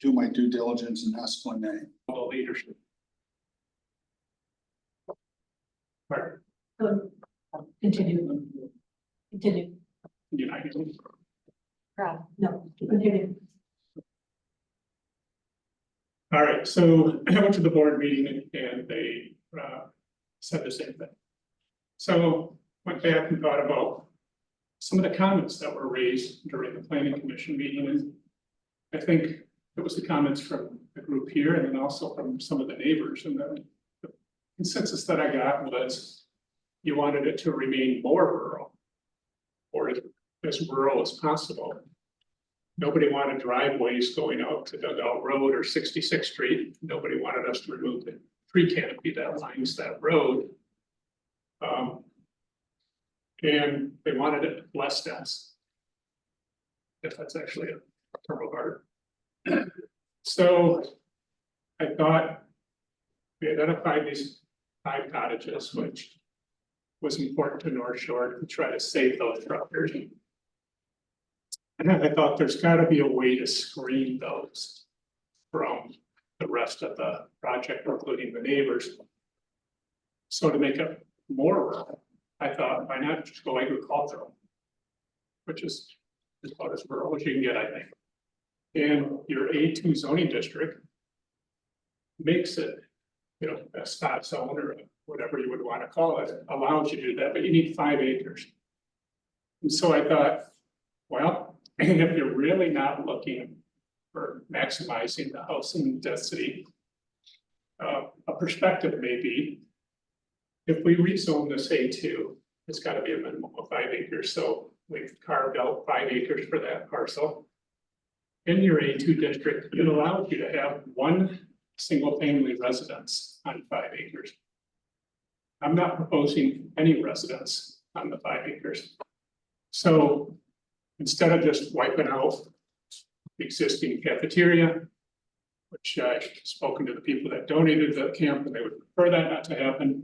do my due diligence and ask when they. all leadership. Right. Continue. Continue. United. No, continue. All right, so I went to the board meeting and they said the same thing. So went back and thought about some of the comments that were raised during the planning commission meeting. And I think it was the comments from the group here and then also from some of the neighbors. And the consensus that I got was you wanted it to remain more rural or as rural as possible. Nobody wanted driveways going out to Dugout Road or 66th Street. Nobody wanted us to remove the tree canopy that lines that road. And they wanted it less dense. If that's actually a term of art. So I thought we identified these 5 cottages, which was important to North Shore to try to save those structures. And I thought there's got to be a way to screen those from the rest of the project, including the neighbors. So to make it more rural, I thought, why not just go agricultural, which is about as rural as you can get, I think. And your A2 zoning district makes it, you know, a spot zone or whatever you would want to call it, allows you to do that, but you need 5 acres. And so I thought, well, if you're really not looking for maximizing the housing density, a perspective may be, if we rezone this A2, it's got to be a minimum of 5 acres. So we've carved out 5 acres for that parcel. In your A2 district, it allows you to have 1 single family residence on 5 acres. I'm not proposing any residence on the 5 acres. So instead of just wiping out the existing cafeteria, which I've spoken to the people that donated the camp and they would prefer that not to happen.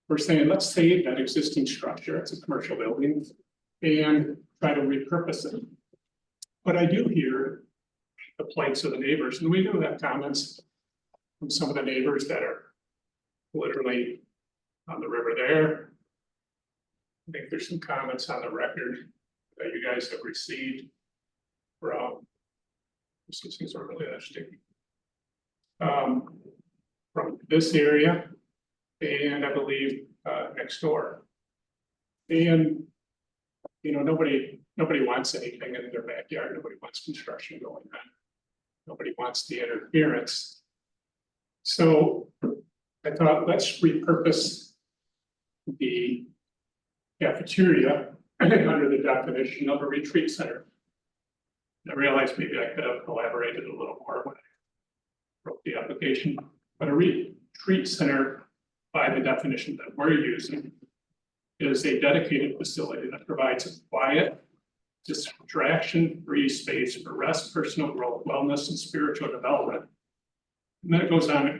We're saying, let's save that existing structure, it's a commercial building, and try to repurpose it. But I do hear the plights of the neighbors, and we do have comments from some of the neighbors that are literally on the river there. I think there's some comments on the record that you guys have received from, these things are really that sticky. From this area, and I believe next door. And you know, nobody wants anything in their backyard. Nobody wants construction going on. Nobody wants the interference. So I thought, let's repurpose the cafeteria under the definition of a retreat center. I realized maybe I could have collaborated a little more when I wrote the application, but a retreat center, by the definition that we're using, is a dedicated facility that provides a quiet, distraction-free space for rest, personal growth, wellness, and spiritual development. And then it goes on,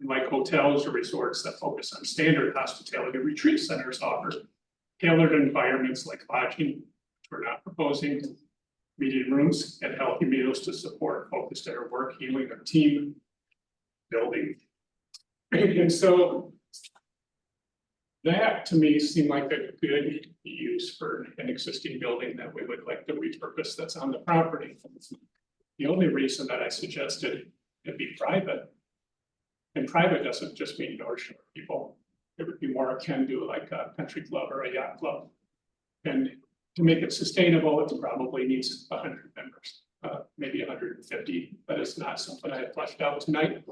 like hotels or resorts that focus on standard hospitality, retreat centers offer tailored environments like lodging, which we're not proposing, meeting rooms, and healthy meals to support focused inner work, healing, and team building. And so that to me seemed like a good use for an existing building that we would like to repurpose that's on the property. The only reason that I suggested it be private, and private doesn't just mean North Shore people, it would be more akin to like a country club or a yacht club. And to make it sustainable, it probably needs 100 members, maybe 150, but it's not something I have fleshed out tonight.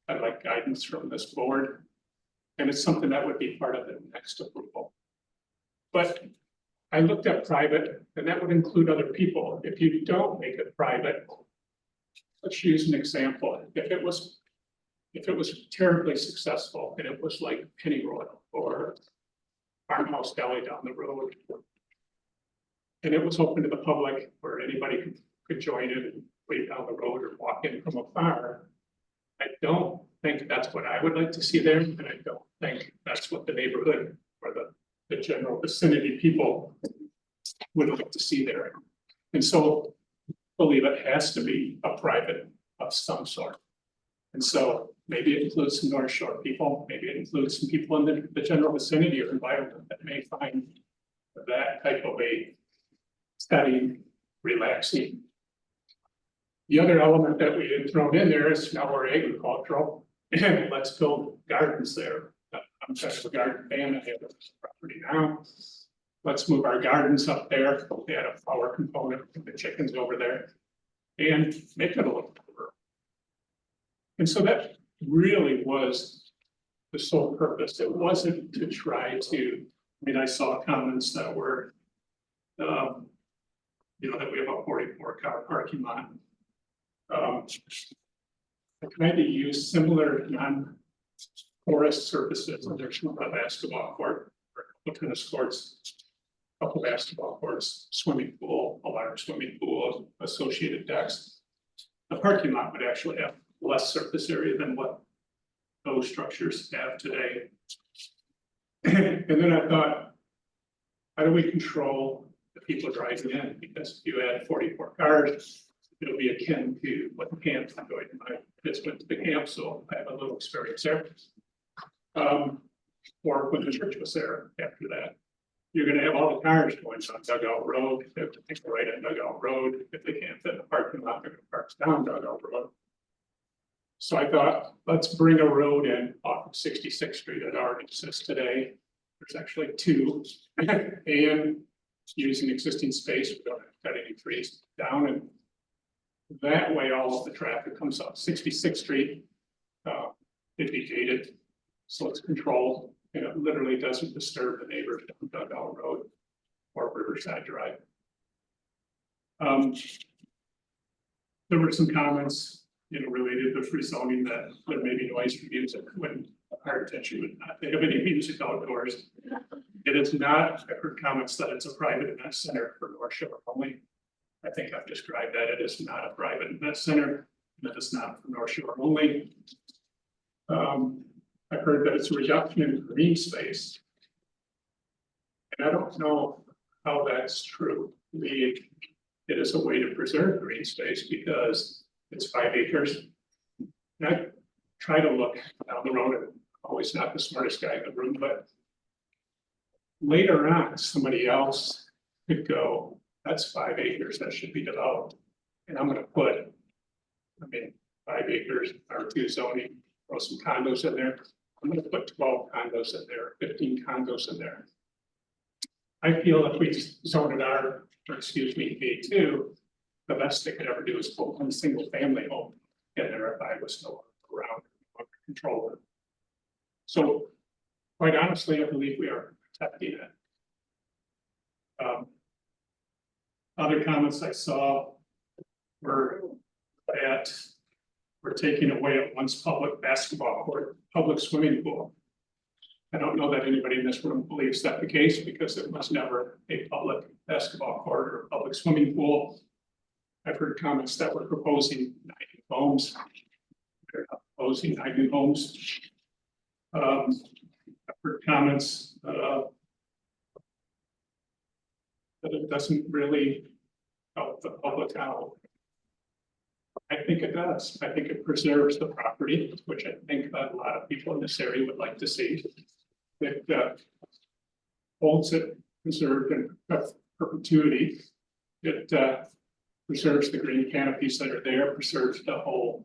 I'd like guidance from this board, and it's something that would be part of the next approval. But I looked at private, and that would include other people. If you don't make it private, let's use an example. If it was terribly successful and it was like Pennyroyal or Farmhouse Deli down the road, and it was open to the public where anybody could join in and wait down the road or walk in from afar, I don't think that's what I would like to see there, and I don't think that's what the neighborhood or the general vicinity people would like to see there. And so believe it has to be a private of some sort. And so maybe it includes some North Shore people, maybe it includes some people in the general vicinity or environment that may find that type of a study relaxing. The other element that we had thrown in there is now we're agricultural, and let's build gardens there. I'm kind of a garden fan, I have a property now. Let's move our gardens up there, they had a flower component, the chickens over there, and make it a little rural. And so that really was the sole purpose. It wasn't to try to, I mean, I saw comments that were, you know, that we have a 44-car parking lot. I tried to use similar non-forest surfaces, and there's a basketball court, or tennis courts, a couple basketball courts, swimming pool, a large swimming pool, associated decks. The parking lot would actually have less surface area than what those structures have today. And then I thought, how do we control the people driving in? Because if you add 44 cars, it'll be akin to what the camps are doing. My kids went to the camp, so I have a little experience there. Or when the church was there after that. You're gonna have all the cars going on Dugout Road, they have to take a right on Dugout Road, if they can't fit in the parking lot, they're gonna park down Dugout Road. So I thought, let's bring a road in off of 66th Street that already exists today. There's actually two, and using existing space, we don't have to cut any trees down, and that way all of the traffic comes up 66th Street. It'd be gated, so it's controlled, and it literally doesn't disturb the neighbors down Dugout Road or Riverside Drive. There were some comments, you know, related to free zoning that there may be noise from music when our attention would not have any music outdoors. It is not, I've heard comments that it's a private event center for North Shore only. I think I've described that. It is not a private event center. That is not for North Shore only. I heard that it's a reduction in green space. And I don't know how that's true. It is a way to preserve green space because it's 5 acres. And I try to look down the road, and I'm always not the smartest guy in the room, but later on, somebody else could go, that's 5 acres that should be developed. And I'm gonna put, 5 acres, R2 zoning, throw some condos in there. I'm gonna put 12 condos in there, 15 condos in there. I feel if we zone it A2, the best they could ever do is put one single family home in there if I was no around control it. So quite honestly, I believe we are protecting it. Other comments I saw were that we're taking away at once public basketball court, public swimming pool. I don't know that anybody in this room believes that the case because it was never a public basketball court or public swimming pool. I've heard comments that we're proposing 9 new homes. They're not proposing 9 new homes. I've heard comments that it doesn't really help the public out. I think it does. I think it preserves the property, which I think a lot of people in this area would like to see. It holds it preserved in perpetuity. It preserves the green canopies that are there, preserves the whole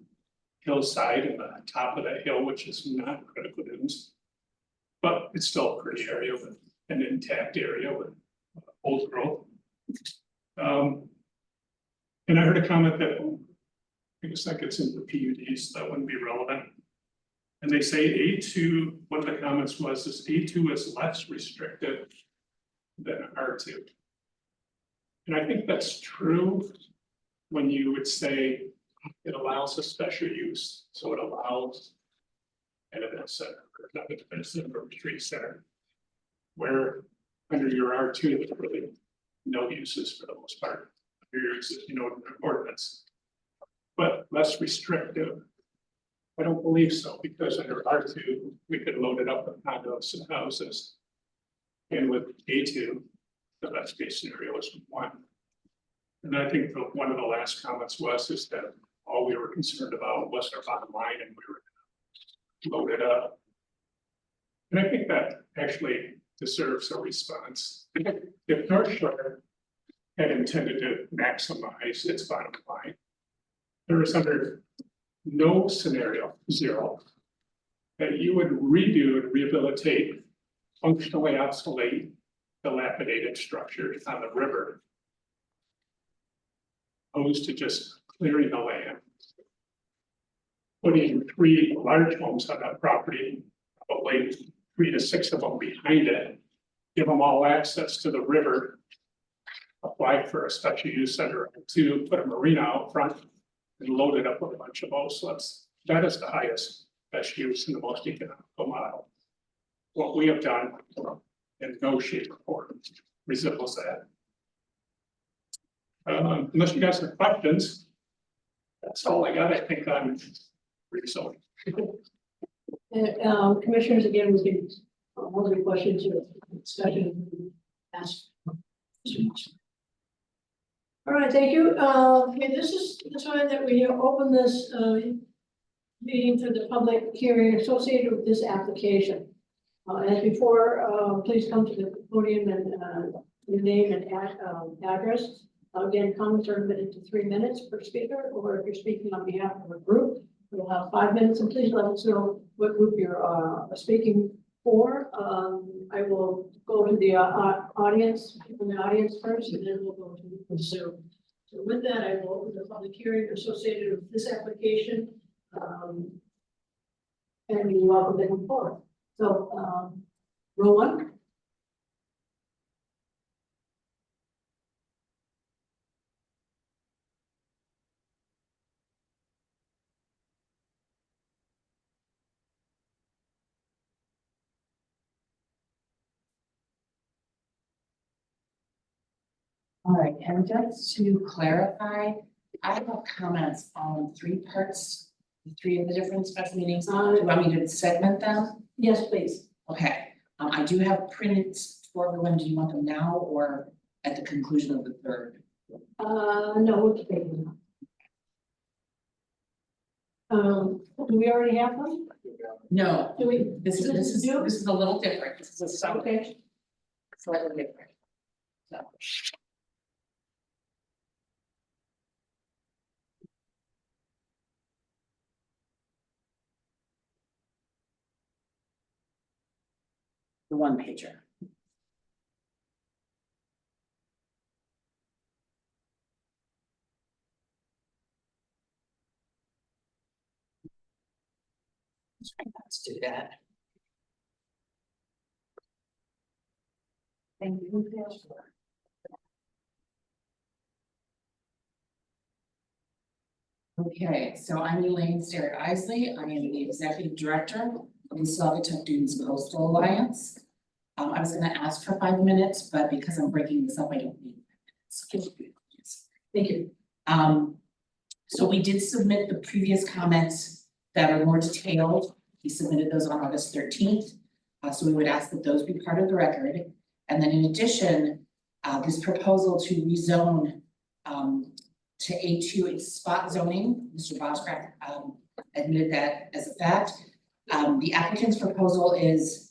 hillside and the top of that hill, which is not critical dunes. But it's still a pretty area with an intact area with old growth. And I heard a comment that I guess that gets into PUDs, that wouldn't be relevant. And they say A2, one of the comments was this A2 is less restrictive than R2. And I think that's true when you would say it allows a special use. So it allows an event center, or not an event center, or retreat center, where under your R2, there's really no uses for the most part. Under your existing ordinance. But less restrictive. I don't believe so, because under R2, we could load it up with condos and houses. And with A2, the best case scenario is 1. And I think one of the last comments was is that all we were concerned about was our bottom line and we were gonna load it up. And I think that actually deserves a response. If North Shore had intended to maximize its bottom line, there is under no scenario, zero, that you would redo and rehabilitate functionally obsolete, dilapidated structures on the river, opposed to just clearing the land, putting 3 large homes on that property, probably 3 to 6 of them behind it, give them all access to the river, apply for a special use under to put a marina out front and load it up with a bunch of boat slips. That is the highest, best use and the most economical model. What we have done in no shape or form resembles that. Unless you guys have questions, that's all I got, I think, on rezoning. Commissioners, again, we can, hold your questions or discussion, ask. All right, thank you. Okay, this is the time that we open this, meeting for the public hearing associated with this application. As before, please come to the podium and, your name and address. Again, comments are limited to 3 minutes per speaker, or if you're speaking on behalf of a group, we'll have 5 minutes, and please let us know what group you're speaking for. I will go to the audience, people in the audience first, and then we'll go to the Zoom. So with that, I will open the public hearing associated with this application. And you're welcome to come forward. So, row 1. All right, and just to clarify, I have comments on 3 parts, 3 of the different special meetings. Do you want me to segment them? Yes, please. Okay, I do have prints for everyone. Do you want them now or at the conclusion of the 3rd? No, we'll take them. Do we already have them? No, Do we? this is new? this is a little different. This is a summary, Okay. slightly different. So. The 1-pager. Let's do that. Thank you. Okay, so I'm Elaine Sterrett Isley. I am the executive director of the Saugatuck Dunes Coastal Alliance. I was gonna ask for 5 minutes, but because I'm breaking this up, I don't need 5 minutes. Thank you. So we did submit the previous comments that are more detailed. We submitted those on August 13th. So we would ask that those be part of the record. And then in addition, this proposal to rezone to A2, it's spot zoning. Mr. Boscraft admitted that as a fact. The applicant's proposal is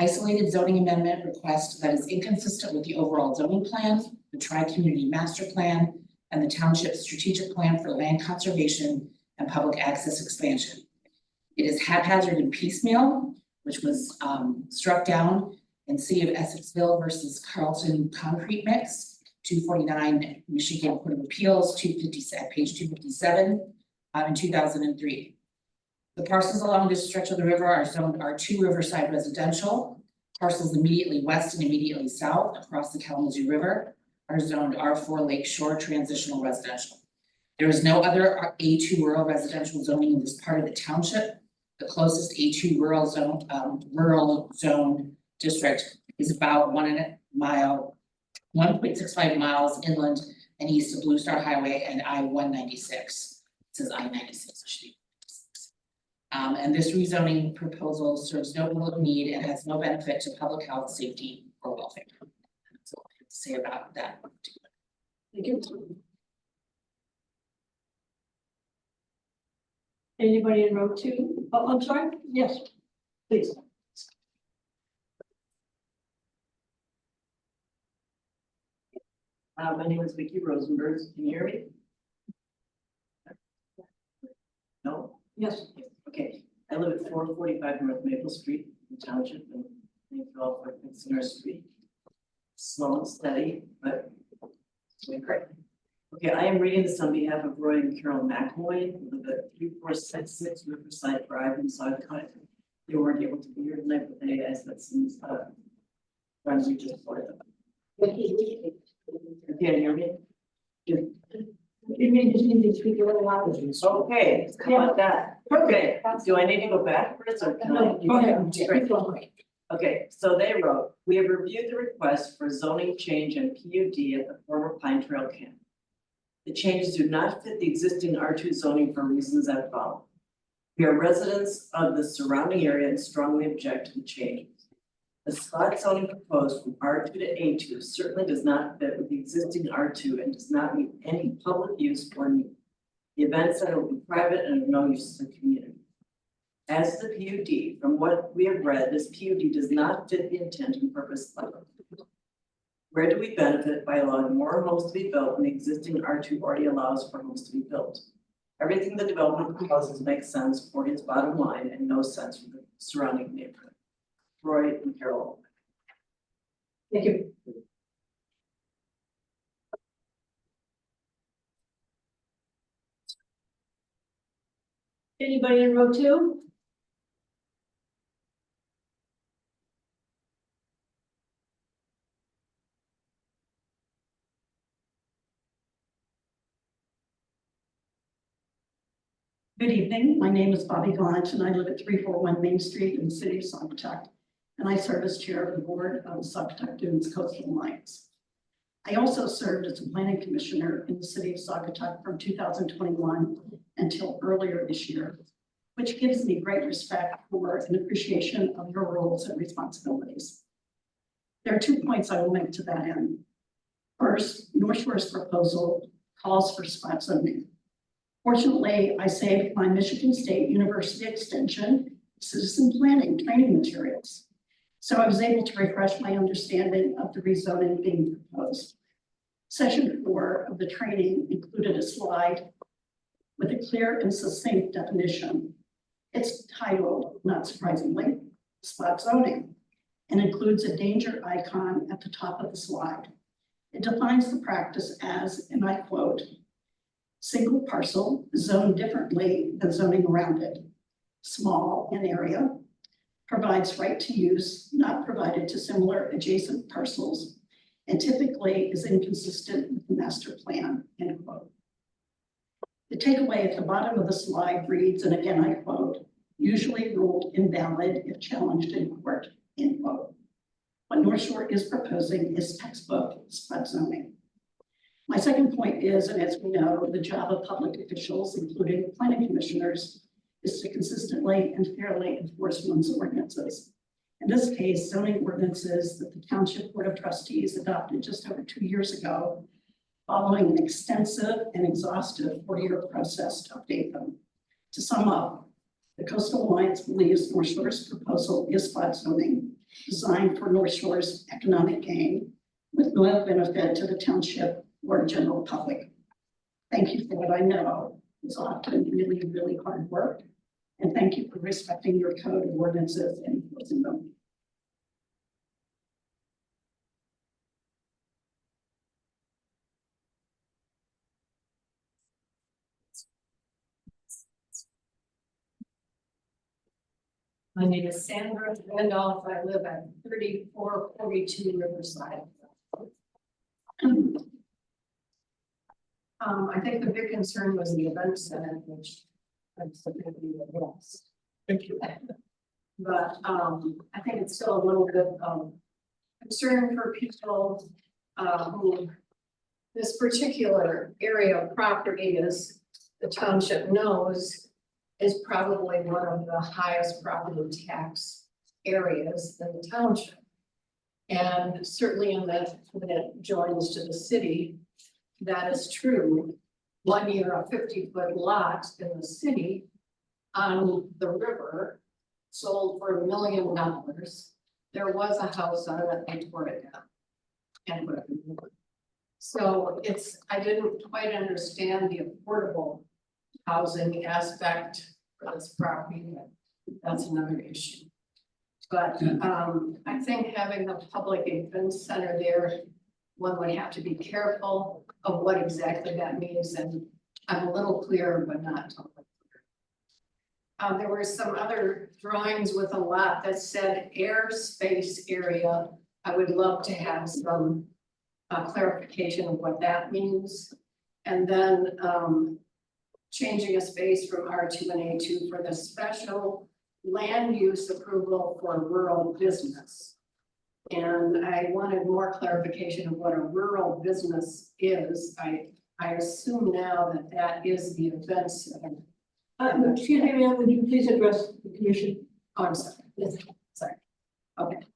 isolated zoning amendment request that is inconsistent with the overall zoning plan, the tri-community master plan, and the township's strategic plan for land conservation and public access expansion. It is haphazard and piecemeal, which was struck down in City of Essexville versus Carlton Concrete Mix, 249 Michigan Court of Appeals, 257, page 257, in 2003. The parcels along this stretch of the river are zoned R2 Riverside Residential. Parcels immediately west and immediately south across the Kalamazoo River are zoned R4 Lakeshore Transitional Residential. There is no other A2 rural residential zoning in this part of the township. The closest A2 rural zone district is about 1.65 miles inland and east of Blue Star Highway and I-196. It says I-96, should be. And this rezoning proposal serves no public need and has no benefit to public health, safety, or welfare. That's all I have to say about that. Thank you. Anybody in row two? Oh, I'm sorry, yes, please. My name is Vicki Rosenberg. Can you hear me? No? Yes, Okay. I live at 445 North Maple Street in the township, and thank you all for fixing our street. Slow and steady, but it's doing great. Okay, I am reading this on behalf of Roy and Carol McAvoy, who live at 3466 Riverside Drive in Sagatuck. They weren't able to be here tonight, but they asked that some friends reach out for them. Okay, you hear me? you may just need to speak a little louder. Okay, how about that? Okay, do I need to go backwards or can I? No, go ahead. Great. Okay, so they wrote, we have reviewed the request for zoning change and PUD at the former Pine Trail camp. The changes do not fit the existing R2 zoning for reasons that follow. We are residents of the surrounding area and strongly object to the changes. The spot zoning proposed from R2 to A2 certainly does not fit with the existing R2 and does not meet any public use or need. The event center will be private and of no use to the community. As the PUD, from what we have read, this PUD does not fit the intent and purpose of it. Where do we benefit by allowing more homes to be built when the existing R2 already allows for homes to be built? Everything the development proposes makes sense for his bottom line and no sense for the surrounding neighborhood. Roy and Carol. Thank you. Anybody in row two? Good evening. My name is Bobby Gallant and I live at 341 Main Street in the city of Sagatuck. And I serve as chair of the board of Sagatuck Dunes Coastal Alliance. I also served as a planning commissioner in the city of Sagatuck from 2021 until earlier this year, which gives me great respect for and appreciation of your roles and responsibilities. There are 2 points I will make to that end. First, North Shore's proposal calls for spot zoning. Fortunately, I saved my Michigan State University Extension citizen planning training materials. So I was able to refresh my understanding of the rezoning being proposed. Session 4 of the training included a slide with a clear and succinct definition. It's titled, not surprisingly, spot zoning, and includes a danger icon at the top of the slide. It defines the practice as, and I quote, single parcel zoned differently than zoning around it, small in area, provides right to use not provided to similar adjacent parcels, and typically is inconsistent with the master plan, end quote. The takeaway at the bottom of the slide reads, and again I quote, usually ruled invalid if challenged in court, end quote. What North Shore is proposing is textbook spot zoning. My second point is, and as we know, the job of public officials, including planning commissioners, is to consistently and fairly enforce one's ordinances. In this case, zoning ordinances that the Township Board of Trustees adopted just over 2 years ago, following an extensive and exhaustive 4-year process to update them. To sum up, the Coastal Alliance believes North Shore's proposal is spot zoning, designed for North Shore's economic gain, with no benefit to the township or general public. Thank you for what I know is often really, really hard work. And thank you for respecting your code of ordinances and enforcing them. My name is Sandra Randolph. I live at 3442 Riverside. I think the big concern was the event center, which I'm submitting the rest. Thank you. But I think it's still a little bit concern for people who this particular area of property, is the township knows, is probably one of the highest property tax areas in the township. And certainly in that, when it joins to the city, that is true. 1 year, a 50-foot lot in the city on the river, sold for $1 million. There was a house on it, they tore it down. And put up a new one. So I didn't quite understand the affordable housing aspect for this property, but that's another issue. But I think having a public event center there, one would have to be careful of what exactly that means, and I'm a little clear, but not totally clear. There were some other drawings with a lot that said airspace area. I would love to have some clarification of what that means. And then changing a space from R2 and A2 for the special land use approval for rural business. And I wanted more clarification of what a rural business is. I assume now that that is the event center. Excuse me, ma'am, would you please address the commission? Oh, I'm sorry. Yes. Sorry. Okay.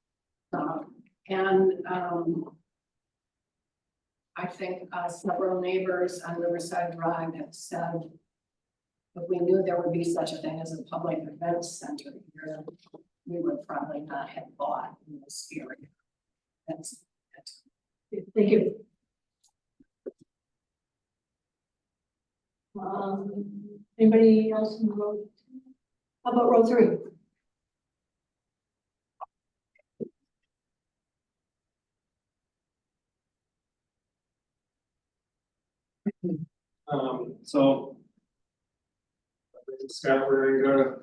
I think several neighbors on Riverside Drive have said if we knew there would be such a thing as a public event center here, we would probably not have bought in this area. That's. Thank you. Anybody else in the road? How about row 3? So. Scott Waringa,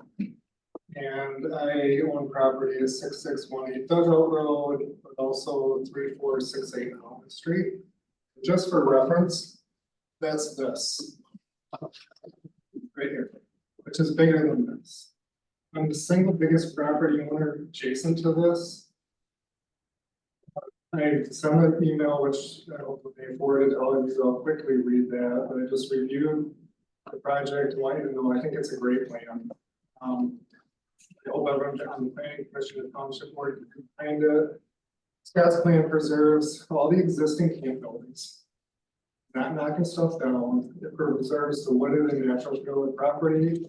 and I own property at 6618 Dugout Road, but also 3468 Allen Street. Just for reference, that's this. Right here, which is bigger than this. I'm the single biggest property owner adjacent to this. I sent an email, which I hope they forwarded to all of you. I'll quickly read that, but I just reviewed the project, I think it's a great plan. I hope everyone on the planning commission and township board can find it. Scott's plan preserves all the existing camp buildings. Not knocking stuff down, it preserves the wooded and natural feel of the property.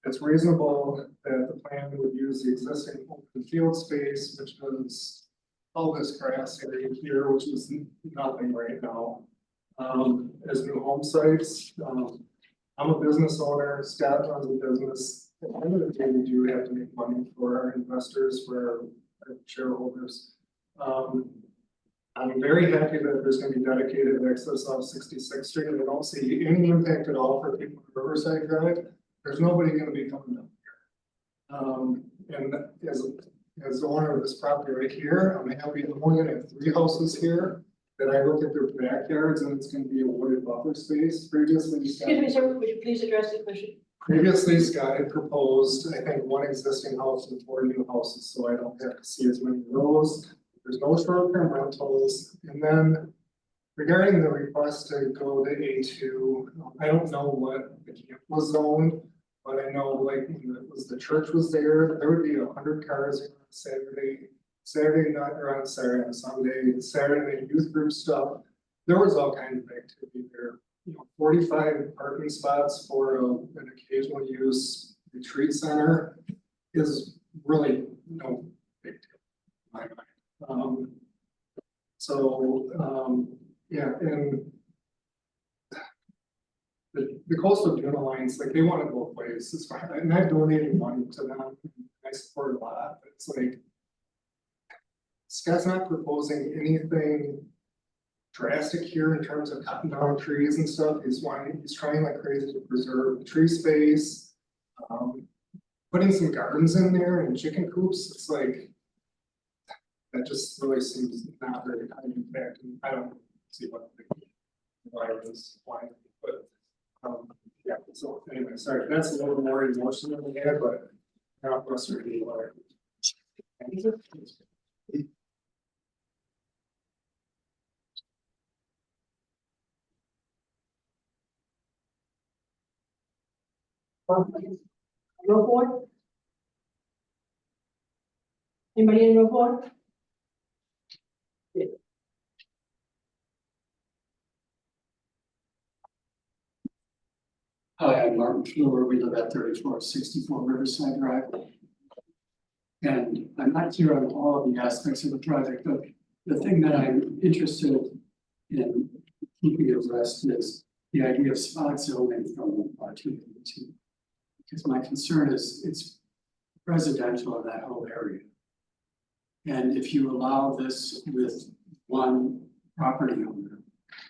It's reasonable that the plan would use the existing open field space, which is all this grass area here, which is nothing right now. As new home sites, I'm a business owner, Scott runs a business. At the end of the day, we do have to make money for our investors, for our shareholders. I'm very happy that there's going to be dedicated access off 66th Street. I don't see any impact at all for people on Riverside Drive. There's nobody going to be coming down here. And as the owner of this property right here, I'm happy to own it. I have 3 houses here. That I look at their backyards and it's going to be a wooded buffer space. Previously, Excuse me, sir, would you please address the question? Scott had proposed, I think, 1 existing house and 4 new houses, so I don't have to see as many of those. There's no short-term rentals. And then regarding the request to go to A2, I don't know what the camp was zoned, but I know like when the church was there would be 100 cars on Saturday night or on Saturday and Sunday, Saturday youth group stuff. There was all kinds of activity there. 45 parking spots for an occasional use retreat center is really no big deal in my mind. Yeah, and the coastal Dune Alliance, like they want to both ways. It's fine. I'm not donating money to them. I support a lot, but it's like Scott's not proposing anything drastic here in terms of cutting down trees and stuff. He's trying like crazy to preserve the tree space. Putting some gardens in there and chicken coops, it's like, that just really seems not very high impact, and I don't see what the environment's like, but, yeah, so anyway, sorry, that's a little more emotional than we had, but not frustrating. Row 4? Anybody in row 4? Hi, I'm Martin Fluer. We live at 3464 Riverside Drive. And I'm not clear on all of the aspects of the project, but the thing that I'm interested in keeping abreast is the idea of spot zoning from R2 to R2. Because my concern is it's residential in that whole area. And if you allow this with one property owner,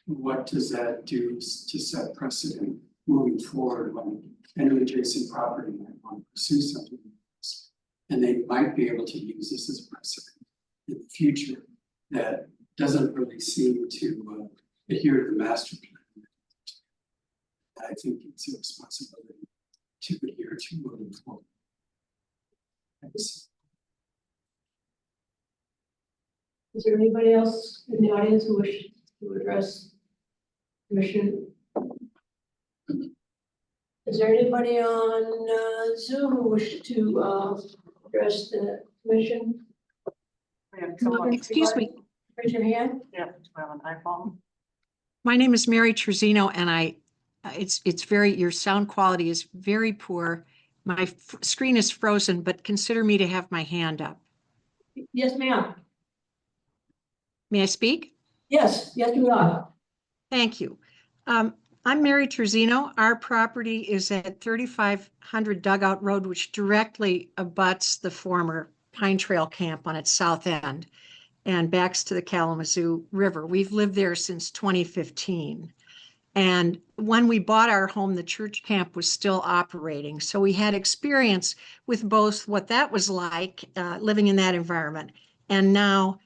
what does that do to set precedent moving forward when any adjacent property might want to pursue something like this? And they might be able to use this as a precedent in the future that doesn't really seem to adhere to the master plan. I think it's a responsibility to adhere to moving forward. Thanks. Is there anybody else in the audience who wish to address Commission? Is there anybody on Zoom who wish to address the commission? Excuse me, Raise your hand. Yeah, do I have an iPhone? my name is Mary Truzino and it's very, your sound quality is very poor. My screen is frozen, but consider me to have my hand up. Yes, ma'am. May I speak? Yes, yes, you are. Thank you. I'm Mary Truzino. Our property is at 3500 Dugout Road, which directly abuts the former Pine Trail Camp on its south end and backs to the Kalamazoo River. We've lived there since 2015. And when we bought our home, the church camp was still operating. So we had experience with both what that was like, living in that environment, and now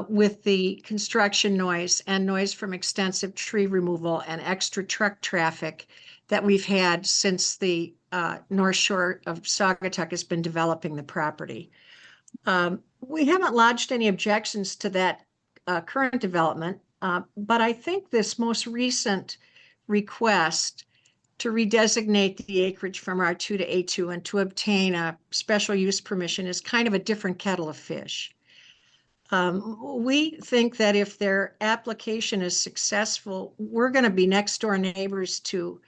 with the construction noise and noise from extensive tree removal and extra truck traffic that we've had since the North Shore of Saugatuck has been developing the property. We haven't lodged any objections to that current development, but I think this most recent request to redesignate the acreage from R2 to A2 and to obtain a special use permission is kind of a different kettle of fish. We think that if their application is successful, we're going to be next door neighbors to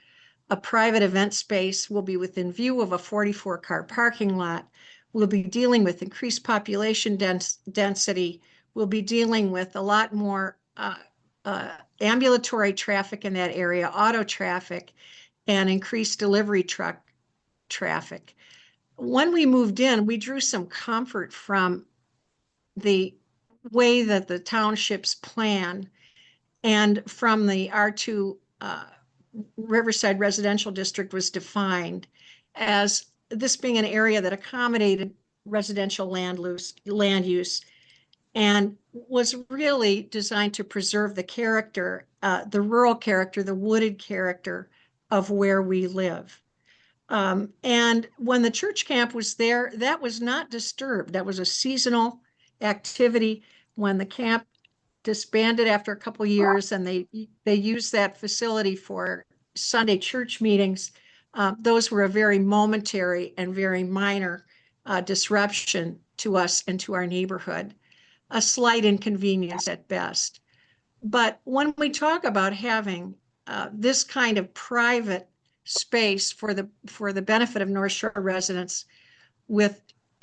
a private event space. We'll be within view of a 44-car parking lot. We'll be dealing with increased population density. We'll be dealing with a lot more ambulatory traffic in that area, auto traffic, and increased delivery truck traffic. When we moved in, we drew some comfort from the way that the townships plan and from the R2 Riverside Residential District was defined as this being an area that accommodated residential land use and was really designed to preserve the character, the rural character, the wooded character of where we live. And when the church camp was there, that was not disturbed. That was a seasonal activity. When the camp disbanded after a couple of years and they used that facility for Sunday church meetings, those were a very momentary and very minor disruption to us and to our neighborhood, a slight inconvenience at best. But when we talk about having this kind of private space for the benefit of North Shore residents with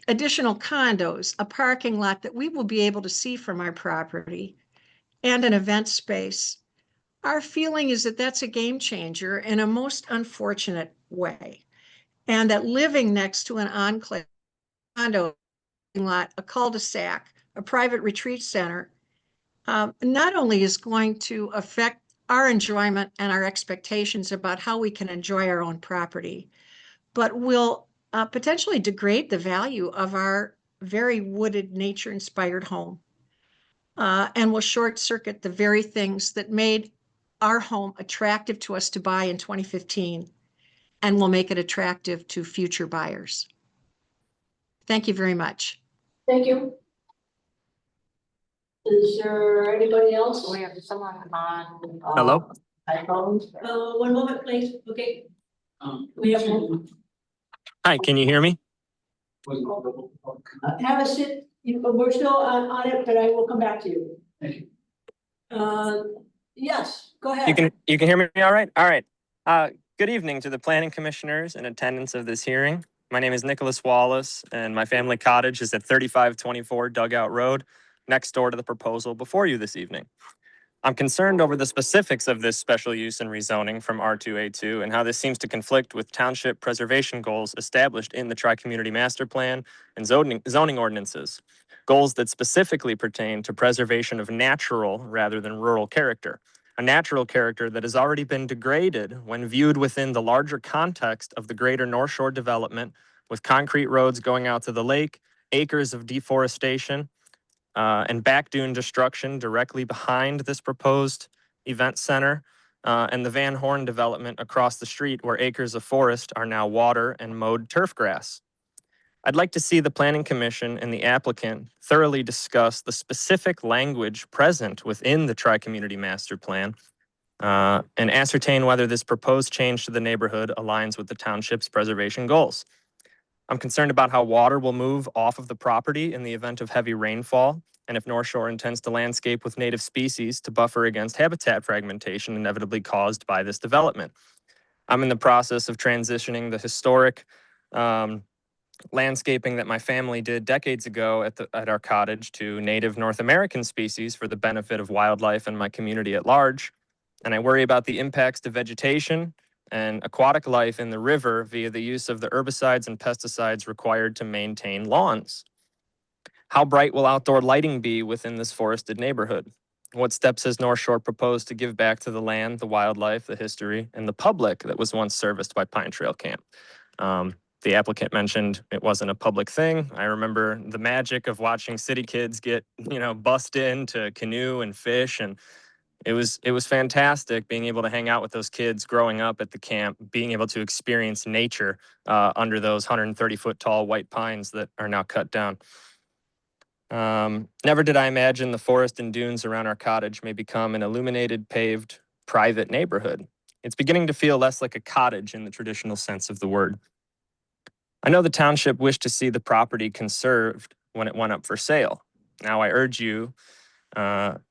additional condos, a parking lot that we will be able to see from our property, and an event space, our feeling is that that's a game changer in a most unfortunate way. And that living next to an enclave condo lot, a cul-de-sac, a private retreat center, not only is going to affect our enjoyment and our expectations about how we can enjoy our own property, but will potentially degrade the value of our very wooded, nature-inspired home, and will short circuit the very things that made our home attractive to us to buy in 2015 and will make it attractive to future buyers. Thank you very much. Thank you. Is there anybody else? We have someone on. Hello? iPhones. One moment, please. Okay. We have one. Hi, can you hear me? Have a sit. We're still on it, but I will come back to you. Thank you. Yes, go ahead. You can hear me all right? All right. Good evening to the planning commissioners in attendance of this hearing. My name is Nicholas Wallace, and my family cottage is at 3524 Dugout Road, next door to the proposal before you this evening. I'm concerned over the specifics of this special use and rezoning from R2A2 and how this seems to conflict with township preservation goals established in the Tri-Community Master Plan and zoning ordinances, goals that specifically pertain to preservation of natural rather than rural character, a natural character that has already been degraded when viewed within the larger context of the greater North Shore development, with concrete roads going out to the lake, acres of deforestation, and back dune destruction directly behind this proposed event center, and the Van Horn development across the street where acres of forest are now water and mowed turf grass. I'd like to see the Planning Commission and the applicant thoroughly discuss the specific language present within the Tri-Community Master Plan, and ascertain whether this proposed change to the neighborhood aligns with the township's preservation goals. I'm concerned about how water will move off of the property in the event of heavy rainfall, and if North Shore intends to landscape with native species to buffer against habitat fragmentation inevitably caused by this development. I'm in the process of transitioning the historic landscaping that my family did decades ago at our cottage to native North American species for the benefit of wildlife and my community at large. And I worry about the impacts to vegetation and aquatic life in the river via the use of the herbicides and pesticides required to maintain lawns. How bright will outdoor lighting be within this forested neighborhood? What steps has North Shore proposed to give back to the land, the wildlife, the history, and the public that was once serviced by Pine Trail Camp? The applicant mentioned it wasn't a public thing. I remember the magic of watching city kids get, bussed in to canoe and fish, and it was fantastic being able to hang out with those kids growing up at the camp, being able to experience nature under those 130-foot tall white pines that are now cut down. Never did I imagine the forest and dunes around our cottage may become an illuminated, paved, private neighborhood. It's beginning to feel less like a cottage in the traditional sense of the word. I know the township wished to see the property conserved when it went up for sale. Now I urge you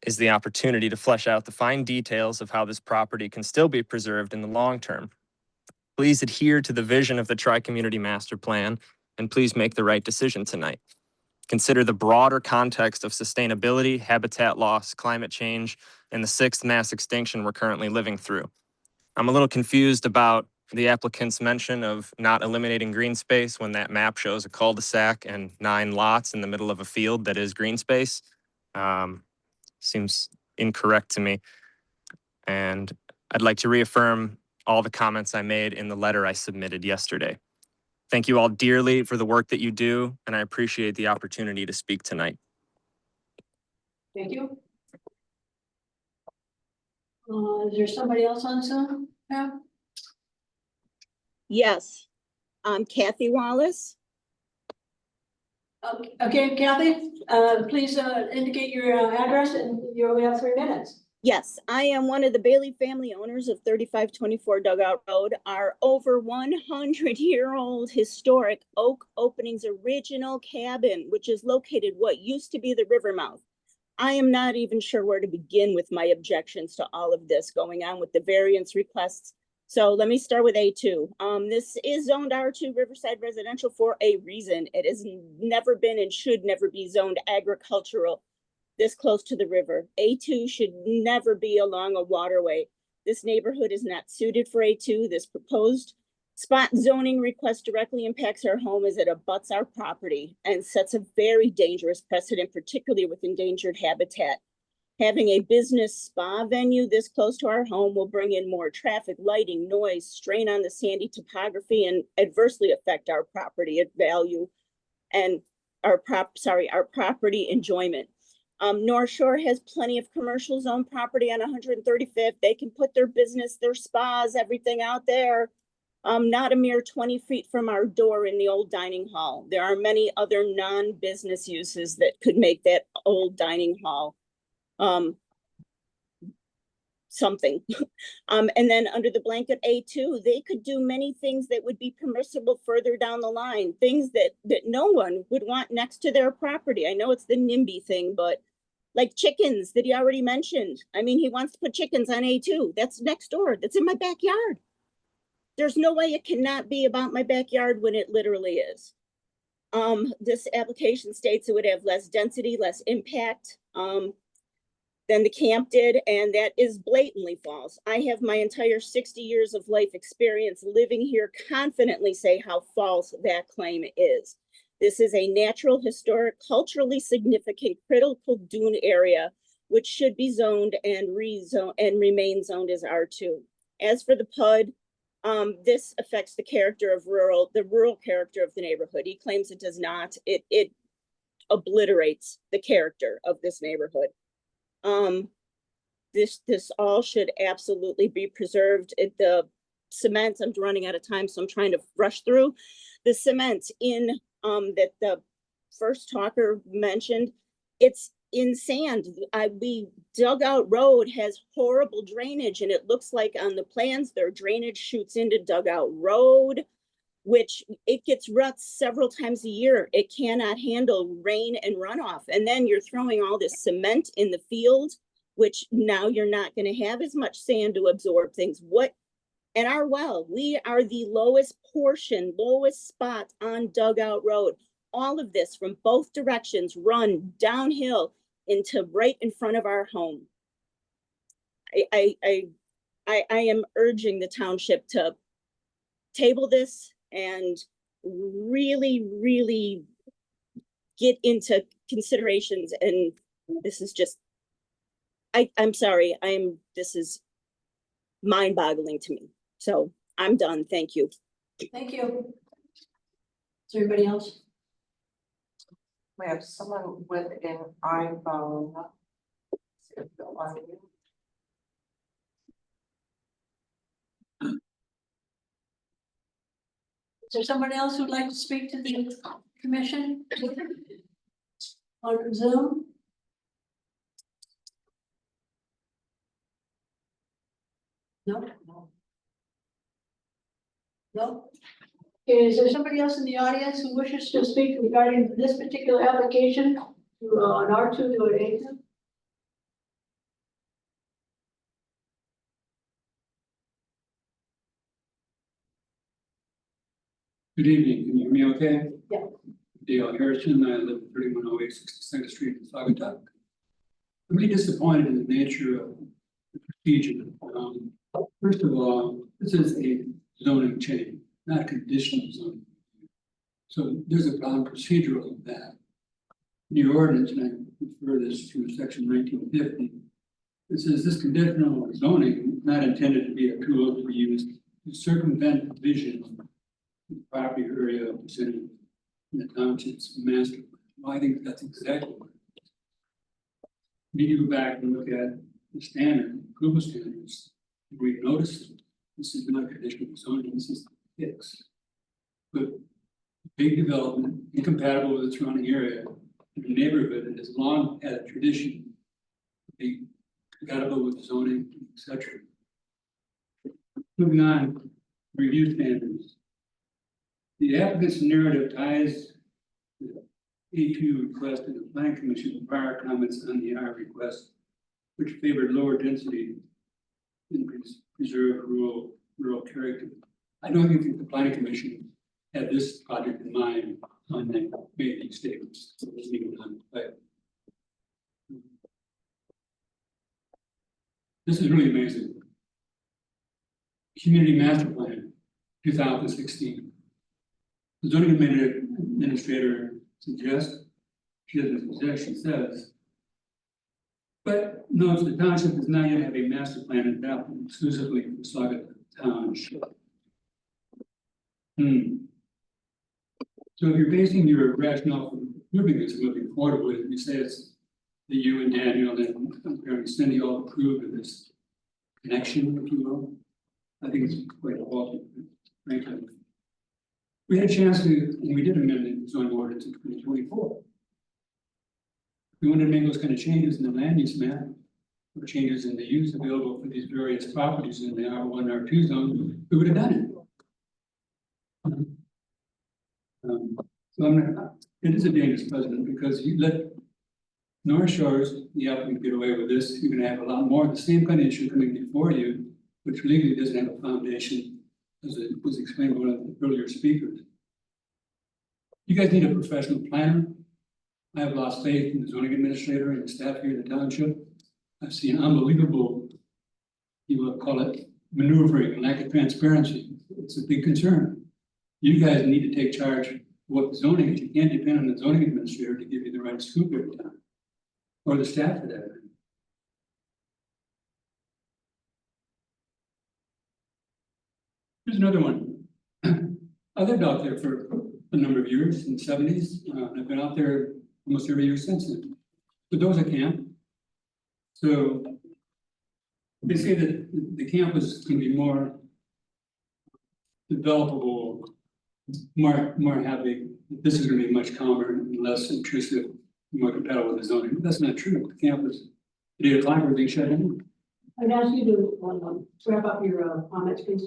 is the opportunity to flesh out the fine details of how this property can still be preserved in the long term. Please adhere to the vision of the Tri-Community Master Plan, and please make the right decision tonight. Consider the broader context of sustainability, habitat loss, climate change, and the sixth mass extinction we're currently living through. I'm a little confused about the applicant's mention of not eliminating green space when that map shows a cul-de-sac and 9 lots in the middle of a field that is green space. Seems incorrect to me. And I'd like to reaffirm all the comments I made in the letter I submitted yesterday. Thank you all dearly for the work that you do, and I appreciate the opportunity to speak tonight. Thank you. Is there somebody else on Zoom? Yeah. Yes, I'm Kathy Wallace. Okay, Kathy, please indicate your address, and you only have 3 minutes. Yes, I am one of the Bailey family owners of 3524 Dugout Road, our over 100-year-old historic Oak Openings original cabin, which is located what used to be the river mouth. I am not even sure where to begin with my objections to all of this going on with the variance requests. So let me start with A2. This is zoned R2 Riverside Residential for a reason. It has never been and should never be zoned agricultural this close to the river. A2 should never be along a waterway. This neighborhood is not suited for A2. This proposed spot zoning request directly impacts our home as it abuts our property and sets a very dangerous precedent, particularly with endangered habitat. Having a business spa venue this close to our home will bring in more traffic, lighting, noise, strain on the sandy topography, and adversely affect our property value and our property enjoyment. North Shore has plenty of commercial zone property on 135th. They can put their business, their spas, everything out there. Not a mere 20 feet from our door in the old dining hall. There are many other non-business uses that could make that old dining hall something. And then under the blanket A2, they could do many things that would be permissible further down the line, things that no one would want next to their property. I know it's the NIMBY thing, but like chickens that he already mentioned. I mean, he wants to put chickens on A2. That's next door. That's in my backyard. there's no way it cannot be about my backyard when it literally is. This application states it would have less density, less impact, than the camp did, and that is blatantly false. I have my entire 60 years of life experience living here confidently say how false that claim is. This is a natural, historic, culturally significant, critical dune area, which should be zoned and rezoned and remain zoned as R2. As for the PUD, this affects the character of the rural character of the neighborhood. He claims it does not. It obliterates the character of this neighborhood. This all should absolutely be preserved. The cement, I'm running out of time, so I'm trying to rush through. The cement in that the first talker mentioned, it's in sand. We dug out road has horrible drainage, and it looks like on the plans their drainage shoots into dugout road, which it gets ruts several times a year. It cannot handle rain and runoff. And then you're throwing all this cement in the field, which now you're not going to have as much sand to absorb things. And our well, we are the lowest spot on dugout road. All of this from both directions run downhill into right in front of our home. I am urging the township to table this and really, really get into considerations. And this is just, I'm sorry, this is mind-boggling to me. So I'm done. Thank you. Thank you. Is there anybody else? We have someone with an iPhone. See if they'll want to- Is there somebody else who'd like to speak to the commission? On Zoom? No? No? Is there somebody else in the audience who wishes to speak regarding this particular application to an R2 to an A2? Good evening, can you hear me okay? Yeah. Dale Harrison, I live at 3108 62nd Street in Saugatuck. I'm really disappointed in the nature of the procedure. First of all, this is a zoning change, not a conditional zoning. So there's a problem procedural in that. In your ordinance, and I refer this to section 1950, it says this conditional zoning is not intended to be a tool to be used to circumvent division of the property area of the city in the township's master plan. Well, I think that's exactly what it is. We need to go back and look at the standard, approval standards. We noticed this is not conditional zoning, this is fixed. But big development, incompatible with the surrounding area, in a neighborhood that has long had a tradition to be compatible with zoning, etc. Moving on, review standards. The applicant's narrative ties the A2 request and the Planning Commission prior comments on the R request, which favored lower density and preserve rural character. I don't even think the Planning Commission had this project in mind when they made these statements. So it wasn't even on play. This is really amazing. Community Master Plan, 2016. The zoning administrator suggests, she doesn't suggest, she says, but notes the township does not yet have a master plan adopted exclusively for Saugatuck Township. So if you're basing your rationale for approving this moving forward with, you say it's that you and Daniel and apparently Cindy all approve of this connection, if you will. I think it's quite faulty, frankly. We had a chance to, and we did amend the zoning ordinance in 2024. We wanted to make those kind of changes in the land use map, or changes in the use available for these various properties in the R1, R2 zone, we would have done it. So it is a dangerous precedent because you let North Shores, the applicant, get away with this, you're gonna have a lot more of the same kind of issue coming before you, which legally doesn't have a foundation as it was explained by one of the earlier speakers. You guys need a professional planner. I have lost faith in the zoning administrator and the staff here in the township. I've seen unbelievable, you will call it maneuvering, lack of transparency. It's a big concern. You guys need to take charge of what the zoning is. You can't depend on the zoning administrator to give you the right scoop every time. Or the staff for that matter. Here's another one. I lived out there for a number of years in the 70s. I've been out there almost every year since then. But those are camp. So they say that the campus can be more developable, more happy. This is going to be much calmer and less intrusive, more compatible with the zoning. That's not true. The campus, the data library being shut down. I'd ask you to wrap up your comments, please.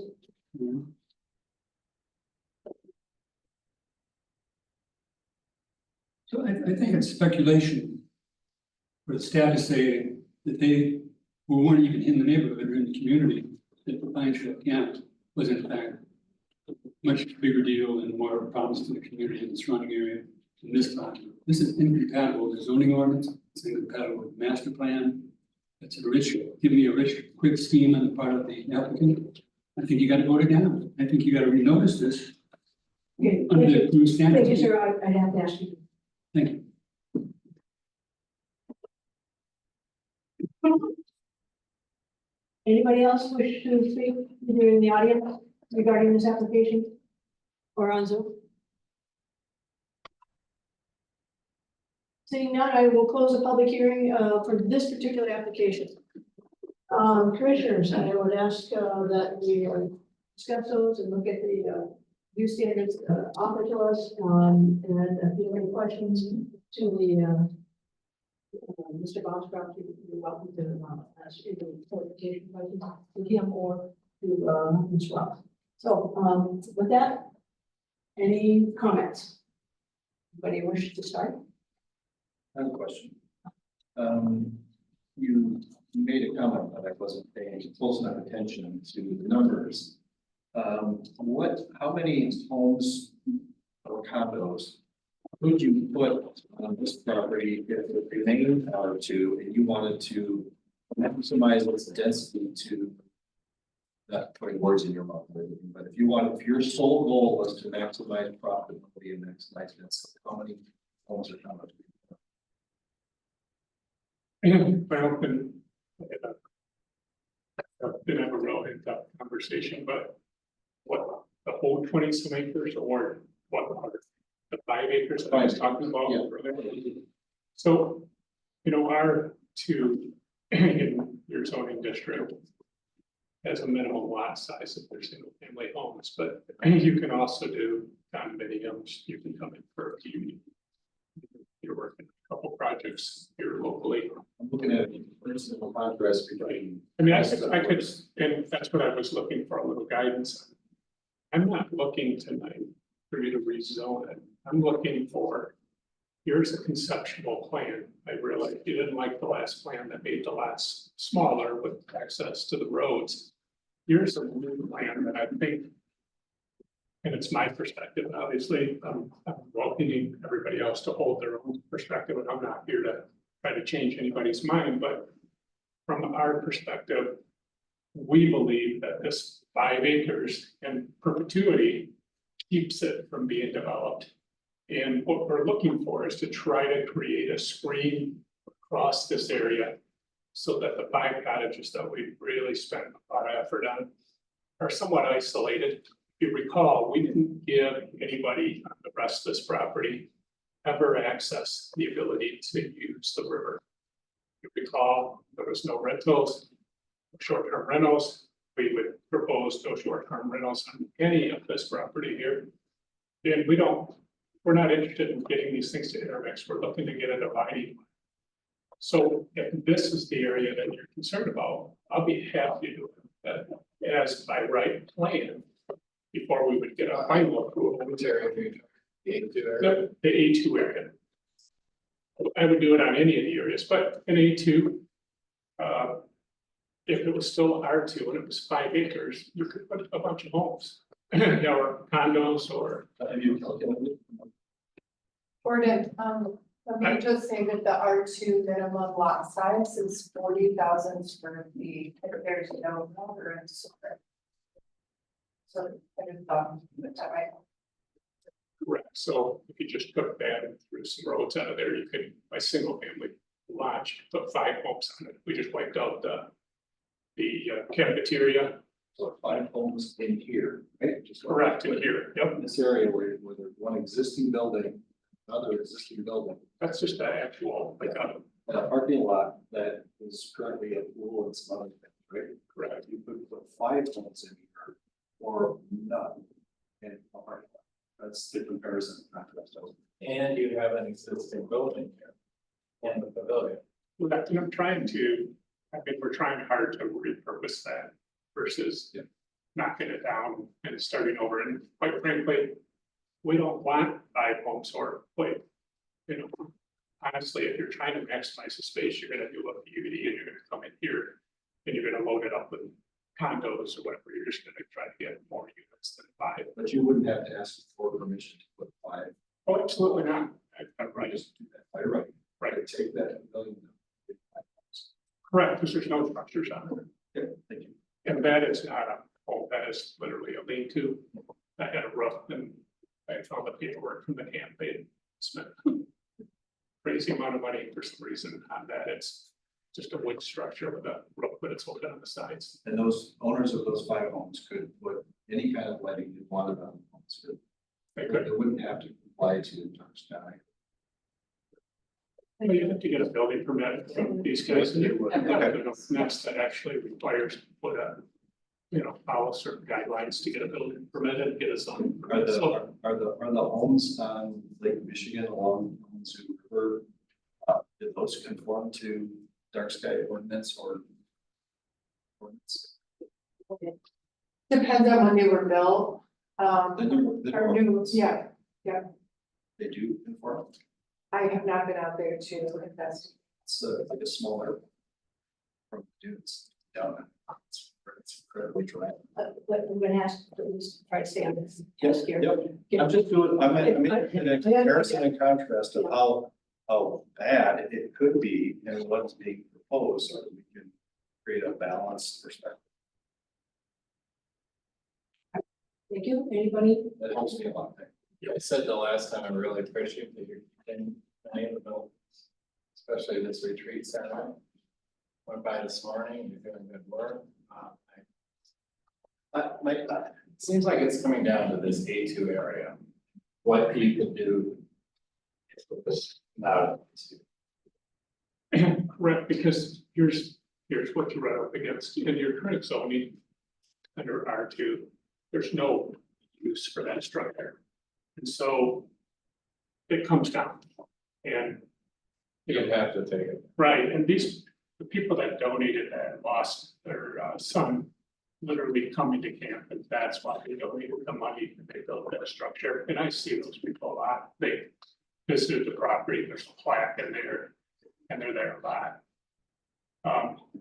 So I think it's speculation for the staff to say that they weren't even in the neighborhood or in the community, that the Pine Trail camp was in fact a much bigger deal and more problems to the community in the surrounding area than this project. This is incompatible with the zoning ordinance, it's incompatible with the master plan. It's a rich, giving you a rich, quick scheme on the part of the applicant. I think you gotta vote it down. I think you gotta renotice this Okay, under thank the new you, standards. thank you, sir. I'd have to ask you. Thank you. Anybody else wish to speak either in the audience regarding this application or on Zoom? Seeing none, I will close the public hearing for this particular application. Commissioners, I would ask that we discuss those and look at the new standards offered to us, and if you have any questions to the Mr. Boscroft, you're welcome to ask either clarification questions to him or to Ms. Ross. So with that, any comments? Anybody wish to start? I have a question. You made a comment that I wasn't paying close enough attention to the numbers. How many homes or condos could you put on this property if it remained R2 and you wanted to maximize its density to, not putting words in your mouth, but if your sole goal was to maximize profitability and maximize density, how many homes or condos? And I open, been have a real in-depth conversation, but what, the whole 20 some acres or what, the 5 acres that I was talking about? Yeah. Earlier? So, R2 in your zoning district has a minimum lot size if they're single family homes, but you can also do condominiums, you can come in for a few. You're working a couple projects here locally. I'm looking at personal contrast between. I mean, I could, and that's what I was looking for, a little guidance. I'm not looking tonight for you to rezone it. I'm looking for, here's a conceptual plan. I realized you didn't like the last plan that made the lots smaller with access to the roads. Here's a new plan that I think, and it's my perspective, obviously, I'm welcoming everybody else to hold their own perspective, and I'm not here to try to change anybody's mind, but from our perspective, we believe that this 5 acres in perpetuity keeps it from being developed. And what we're looking for is to try to create a screen across this area so that the 5 cottages that we've really spent a lot of effort on are somewhat isolated. If you recall, we didn't give anybody on the rest of this property ever access the ability to use the river. If you recall, there was no rentals, short-term rentals. We would propose no short-term rentals on any of this property here. And we're not interested in getting these things to intermix. We're looking to get a dividing line. So if this is the area that you're concerned about, I'll be happy to do that as by right plan before we would get a final approval. The A2 area. I would do it on any of the areas, but in A2, if it was still R2 and it was 5 acres, you could put a bunch of homes. Or condos or, Have you calculated? Gordon, let me just say that the R2 minimum lot size is 40,000 square feet, if there's no water and sewer. So, I didn't put that right. correct, so if you just took that and threw some roads out of there, you could, by single family lot, put 5 homes on it. We just wiped out the cafeteria. So 5 homes in here, right? Just Correct, in here, yep, In this area where there's one existing building, another existing building, that's just the actual, like, and a parking lot that is currently at pool and some other things, right? correct. You could put 5 homes in here or none in a parking lot. That's the comparison. Contrast. And you have an existing building here. And the pavilion. Correct, and I'm trying to, I think we're trying hard to repurpose that versus knocking it down and starting over, and quite frankly, we don't want 5 homes or, like, you know, honestly, if you're trying to maximize the space, you're gonna do a PUD and you're gonna come in here and you're gonna load it up with condos or whatever, you're just gonna try to get more units than 5. But you wouldn't have to ask for permission to put 5. Oh, absolutely not. I'm Right, right, just do that by right. right, Take that building. Get 5 homes. correct, because there's no structures on it. Okay, thank you. And that is not a home, that is literally a lean-to. I had a roof and I found the paperwork from the camp, they spent crazy amount of money for some reason on that. It's just a wood structure with a roof, but it's open on the sides. And those owners of those 5 homes could put any kind of lighting they wanted on the homes. They could, They wouldn't have to comply to Dark Sky. you have to get a building permit from these guys. And that actually requires to put a, you know, follow certain guidelines to get a building permit and get a zoning. Are permit. So the homes on Lake Michigan along the Sioux River, did those conform to Dark Sky ordinance or? Ordinance? Depends on when they were built, The new, or new, yeah, they do conform. I have not been out there to invest. It's like a smaller. From dudes down. It's incredibly dry. But we're gonna ask, please try to stay on this. Yes, Here. yep. I'm just doing, I mean, in a comparison and contrast of how bad it could be and what's being proposed, so that we can create a balanced perspective. Thank you. Anybody? That helps me a lot. I said the last time, I really appreciate that you're getting many of the buildings, especially this retreat center. Went by this morning, you're doing good work. It seems like it's coming down to this A2 area. What you can do. Is not. correct, because here's what you run up against in your current zoning. Under R2, there's no use for that structure. And so it comes down and. You have to take it. Right, and the people that donated that lost their son literally coming to camp, and that's why they donated the money and they built that structure. And I see those people a lot. They visited the property, there's a plaque in there, and they're there a lot.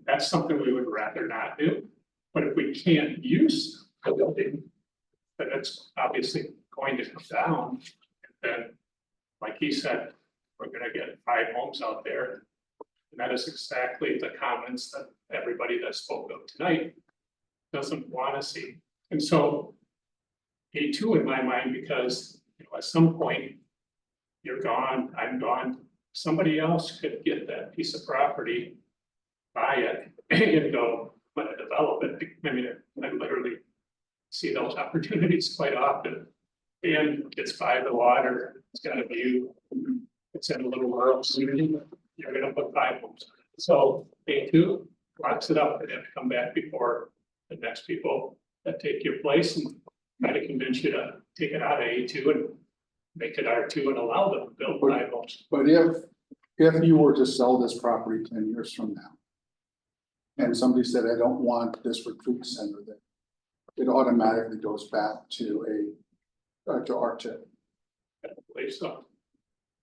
That's something we would rather not do, but if we can't use the building, then it's obviously going to come down. And then, like he said, we're gonna get 5 homes out there. And that is exactly the comments that everybody that spoke of tonight doesn't want to see. And so A2 in my mind, because, you know, at some point you're gone, I'm gone, somebody else could get that piece of property, buy it and go, I'm gonna develop it. I mean, I literally see those opportunities quite often. And it's by the water, it's got a view, it's in a little rural community. You're gonna put 5 homes. So A2 locks it up and have to come back before the next people that take your place and try to convince you to take it out of A2 and make it R2 and allow them to build 5 homes. But if you were to sell this property 10 years from now. And somebody said, I don't want this retreat center there. It automatically goes back to to R2. I don't believe so.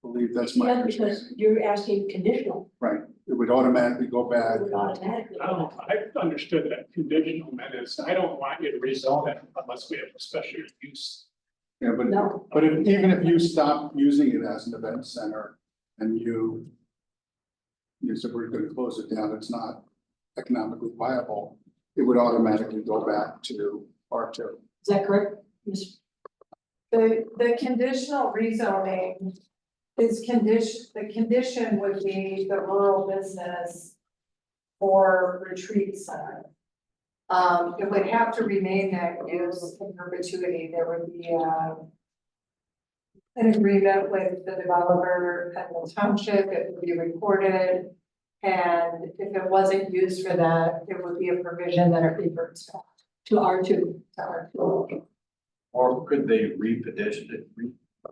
believe that's my Yeah, because understanding. you're asking conditional, Right, it would automatically go back. it would automatically. I've understood that conditional meant is, I don't want you to rezone it unless we have a special use. Yeah, but, No, but even if you stop using it as an event center and you said we're gonna close it down, it's not economically viable, it would automatically go back to R2. is that correct? Ms. The conditional rezoning is the condition would be the rural business or retreat center. It would have to remain that use in perpetuity. There would be an agreement with the developer and the township. It would be recorded. And if it wasn't used for that, it would be a provision that it reverts back To R2. to R2. Or could they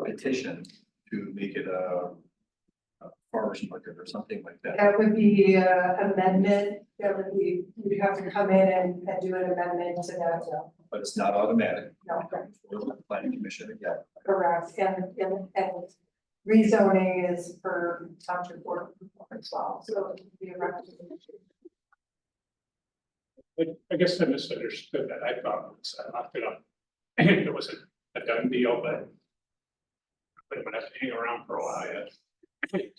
petition to make it a farmer's market or something like that? That would be amendment, that would be, you'd have to come in and do an amendment to that, But it's not automatic. no, We'll let the planning commission again. correct, and rezoning is for township board as well, so it would be a recommendation. I guess I misunderstood that. I thought it was, I locked it up. It was a done deal, but I'm gonna have to hang around for a while yet.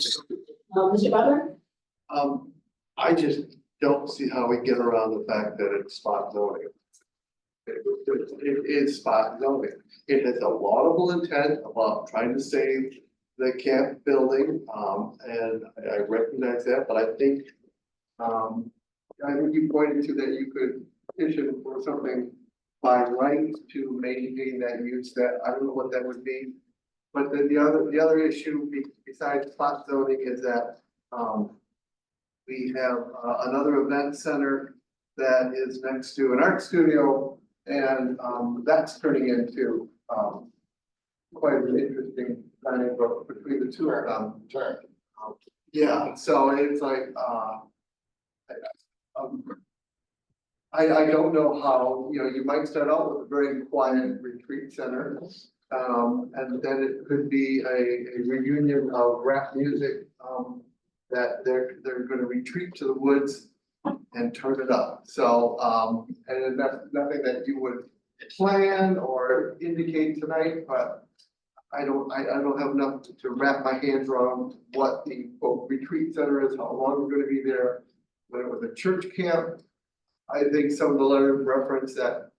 Mr. Butler? I just don't see how we get around the fact that it's spot zoning. It is spot zoning. It has a laudable intent about trying to save the camp building, and I recognize that, but I think you pointed to that you could petition for something by right to maintain that use, that, I don't know what that would be. But then the other issue besides spot zoning is that, we have another event center that is next to an art studio, and that's turning into quite an interesting dynamic between the two of them. Sure. Yeah, so it's like I don't know how, you might start out with a very quiet retreat center. And then it could be a reunion of rap music, that they're gonna retreat to the woods and turn it up. So, and that's nothing that you would plan or indicate tonight, but I don't have enough to wrap my hands around what the retreat center is, how long we're gonna be there. When it was a church camp, I think some of the letters reference that,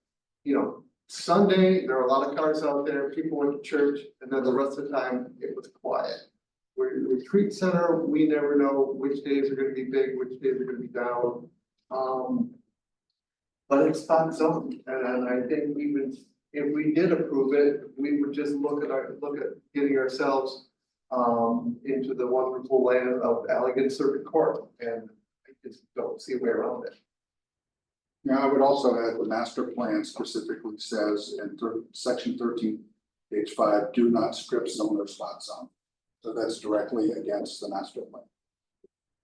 Sunday, there were a lot of cars out there, people went to church, and then the rest of the time, it was quiet. Retreat center, we never know which days are gonna be big, which days are gonna be down. But it's spot zoning, and I think even if we did approve it, we would just look at getting ourselves into the wonderful land of Allegan Circuit Court, and I just don't see a way around it. Now, I would also add the master plan specifically says in section 13, page 5, do not strip zone or spot zone. So that's directly against the master plan.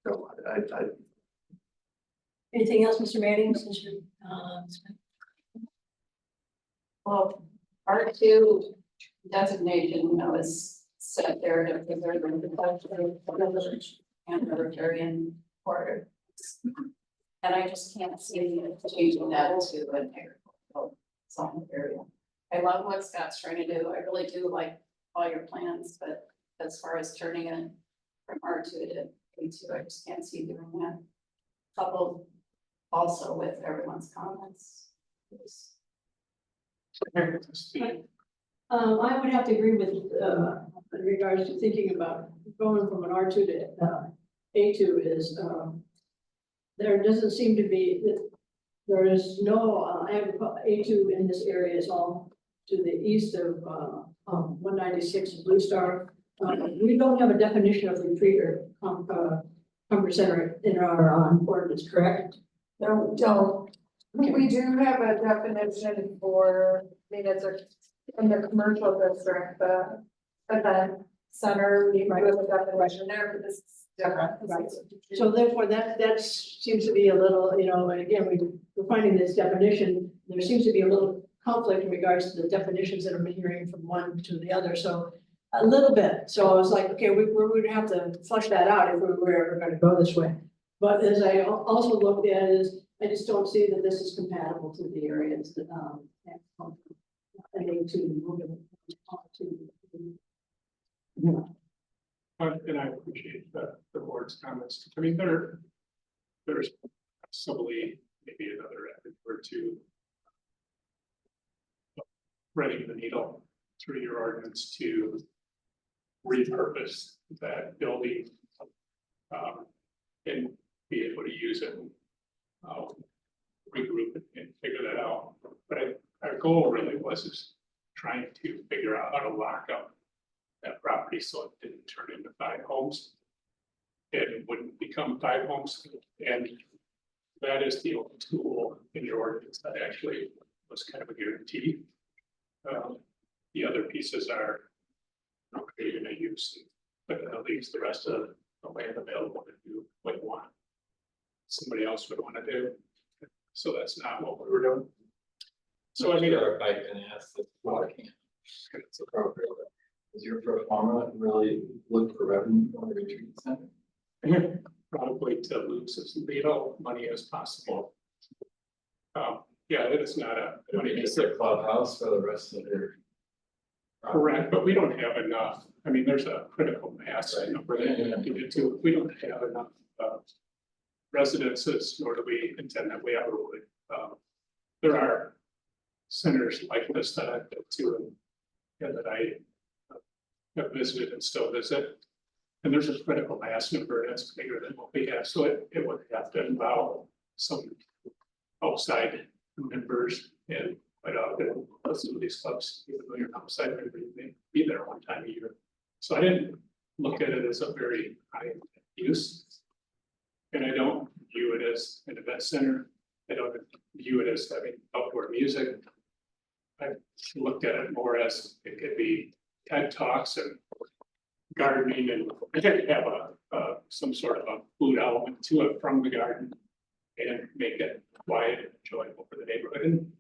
So Anything else, Mr. Manning, since you, Well, R2 designation, is set there to preserve the village and the riparian corridor. And I just can't see changing that to an agricultural zone area. I love what Scott's trying to do. I really do like all your plans, but as far as turning it from R2 to A2, I just can't see doing that. Coupled also with everyone's comments. I would have to agree with, in regards to thinking about going from an R2 to A2 is, there doesn't seem to be, there is no A2 in this area. Is all to the east of 196 Blue Star. We don't have a definition of retreat or comfort center in our ordinance, correct? No, don't. We do have a definition for, it's in the commercial district, the event center, we do have a definition there, but this is different. Right. So therefore, that seems to be a little, and again, we're finding this definition, there seems to be a little conflict in regards to the definitions that I'm hearing from one to the other. So A little bit, so I was like, okay, we're gonna have to flush that out if we were ever gonna go this way. But as I also looked at is, I just don't see that this is compatible to the areas that, I need to move it to. And I appreciate the board's comments. I mean, there's possibly maybe another effort or two threading the needle through your ordinance to repurpose that building and be able to use it, regroup it and figure that out. But our goal really was is trying to figure out how to lock up that property so it didn't turn into 5 homes. And it wouldn't become 5 homes. And that is the only tool in your ordinance that actually was kind of a guarantee. The other pieces are creating a use, but that leaves the rest of the land available to do what you want. Somebody else would want to do. So that's not what we were doing. So I mean, if I can ask this, water can, it's appropriate. Does your pro forma really look for revenue from the retreat center? probably to lose as little money as possible. Yeah, it is not a. I mean, it's a clubhouse for the rest of their. Correct, but we don't have enough. I mean, there's a critical mass number that we have to get to. We don't have enough residences, nor do we intend that we ever would. There are centers like this that I've been to and that I have visited and still visit. And there's a critical mass number that's bigger than what we have. So it would have to involve some outside members and quite often some of these clubs, even though you're an outside member, you may be there one time a year. So I didn't look at it as a very high use. And I don't view it as an event center. I don't view it as having outdoor music. I looked at it more as it could be TED Talks and gardening, and I think have some sort of a food element to it from the garden and make it quiet and enjoyable for the neighborhood. And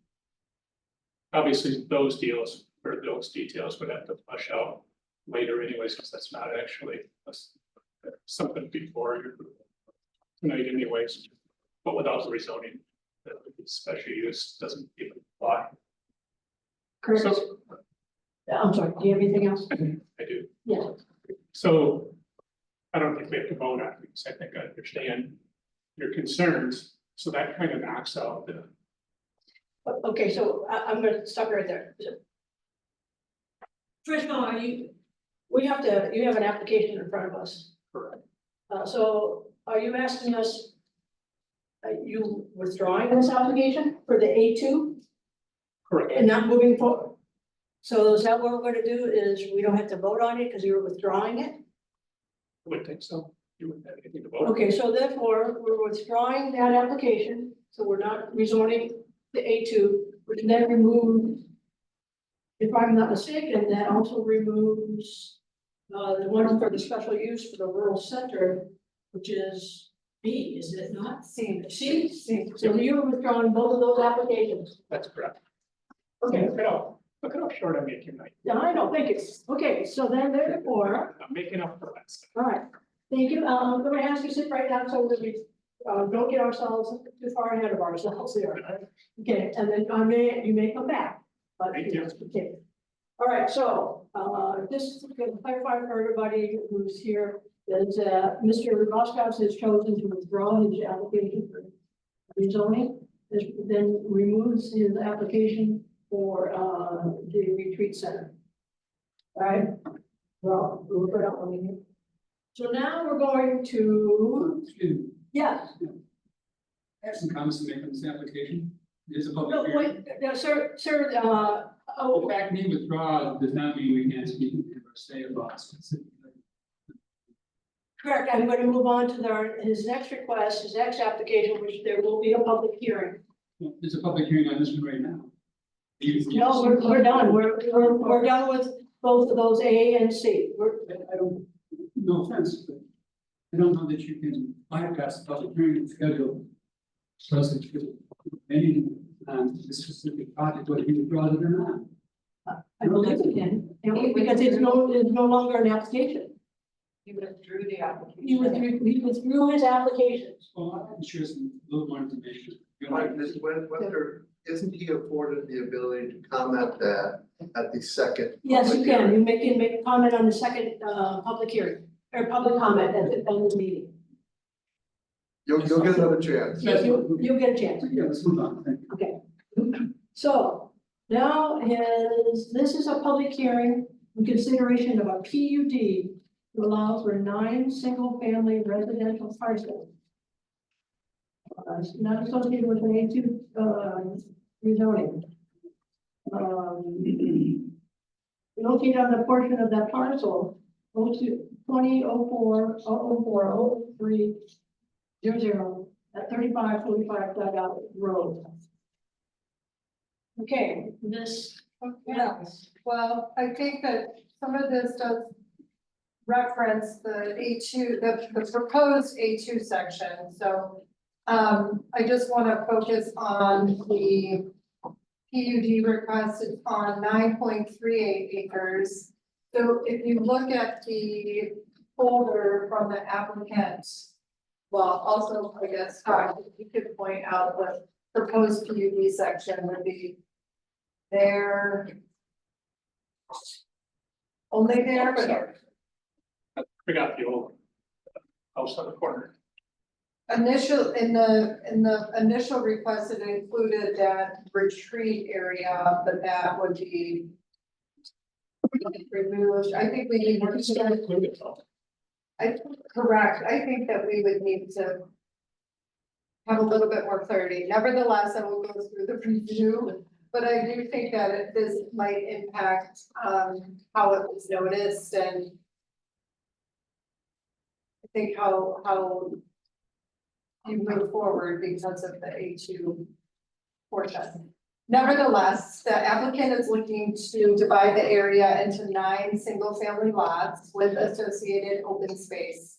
obviously those details would have to flush out later anyways, because that's not actually something before your tonight anyways, but without the rezoning, the special use doesn't even apply. Chris, So- I'm sorry, do you have anything else? I do. Yeah. So I don't think we have to vote on it because I think I understand your concerns. So that kind of knocks out the. Okay, so I'm gonna stop right there. First of all, you have an application in front of us. Correct. So are you asking us, are you withdrawing this application for the A2 Correct. and not moving forward? So is that what we're gonna do, is we don't have to vote on it because you're withdrawing it? I would think so. You wouldn't have anything to vote. Okay, so therefore, we're withdrawing that application, so we're not rezoning the A2, which then removes, if I'm not mistaken, that also removes the one for the special use for the rural center, which is B, is it not? C. So you're withdrawing both of those applications. That's correct. Okay, Look at how short I make your night. yeah, I know, thank you. Okay, so then therefore, I'm making up for that. all right, thank you. I'm gonna ask you to sit right down so that we don't get ourselves too far ahead of ourselves here. Okay, and then you may come back. But, Thank you. okay. All right, so just to clarify for everybody who's here, that Mr. Roskopf has chosen to withdraw his application for rezoning, then removes his application for the retreat center. All right, well, we'll put up on here. So now we're going to, yes, I have some comments to make on this application. It is a no, public hearing. wait, no, sir, The fact me withdraw does not mean we can't speak or say about specific. correct, I'm going to move on to his next request, his next application, which there will be a public hearing. There's a public hearing on this one right now. No, we're done, we're done with both of those A and C. I don't, no offense, but I don't know that you can bypass the public hearing schedule. So it's any, this specific project, whether you withdraw it or not. I believe we can, because it's no longer an application. You withdrew the application. He withdrew his application. Well, I'm sure some little more information. Like this, whether, isn't he afforded the ability to comment that at the second? Yes, you public can, hearing? you can make a comment on the second, public hearing, or public comment at the end of the meeting. You'll get another chance. Yes, you'll get a chance. Yeah, let's move on. Thank you. Okay. So now this is a public hearing in consideration of a PUD to allow for 9 single-family residential parcels. Not associated with an A2, rezoning. Located on the portion of that parcel, 2004 00 at 3545 Dugout Road. Okay, this, Yes, well, I think that some of this does reference the A2, the proposed A2 section, so. I just wanna focus on the PUD request on 9.38 acres. So if you look at the folder from the applicant, well, also, I guess, you could point out the proposed PUD section would be there. Only there, but We got the old house on the corner. in the initial request, it included that retreat area, but that would be removed. I think we need more. Correct, I think that we would need to have a little bit more clarity. Nevertheless, I will go through the review, but I do think that this might impact, how it was noticed and I think how you move forward because of the A2 portion. Nevertheless, the applicant is looking to divide the area into 9 single-family lots with associated open space.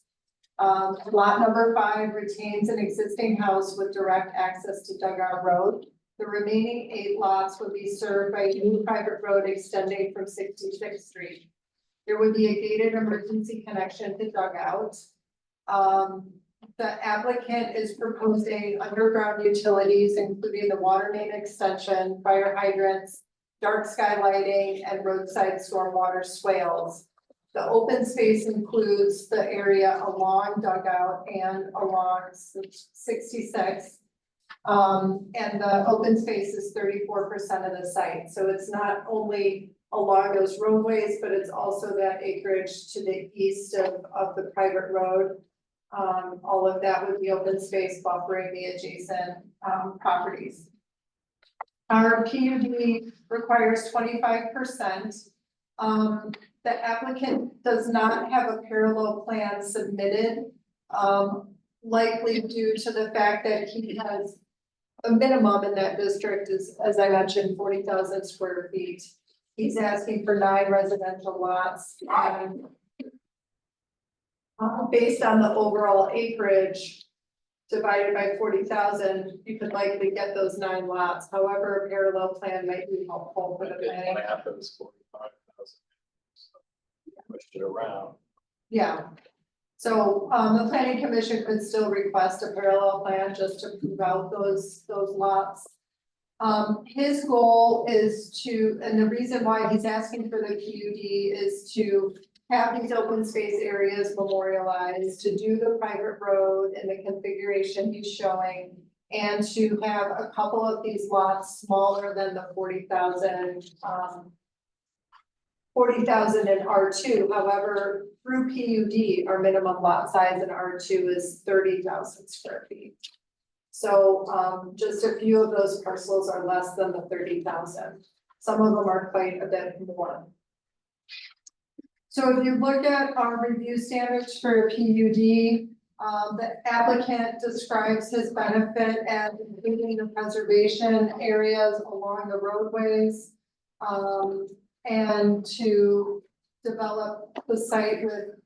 Lot number 5 retains an existing house with direct access to Dugout Road. The remaining 8 lots would be served by a new private road extending from 66th Street. There would be a gated emergency connection to Dugout. The applicant is proposing underground utilities, including the water main extension, fire hydrants, dark sky lighting, and roadside stormwater swales. The open space includes the area along Dugout and along 66. And the open space is 34% of the site, so it's not only along those roadways, but it's also that acreage to the east of the private road. All of that would be open space buffering the adjacent properties. Our PUD requires 25%. The applicant does not have a parallel plan submitted, likely due to the fact that he has a minimum in that district is, as I mentioned, 40,000 square feet. He's asking for 9 residential lots and based on the overall acreage divided by 40,000, you could likely get those 9 lots. However, a parallel plan might be helpful for the planning. Half of it's 45,000. Pushed it around. Yeah. So, the planning commission could still request a parallel plan just to prove out those lots. His goal is to, and the reason why he's asking for the PUD is to have these open space areas memorialized, to do the private road and the configuration he's showing, and to have a couple of these lots smaller than the 40,000, 40,000 in R2. However, through PUD, our minimum lot size in R2 is 30,000 square feet. So, just a few of those parcels are less than the 30,000. Some of them are quite a bit more. So if you look at our review standards for a PUD, the applicant describes his benefit as including the preservation areas along the roadways. And to develop the site with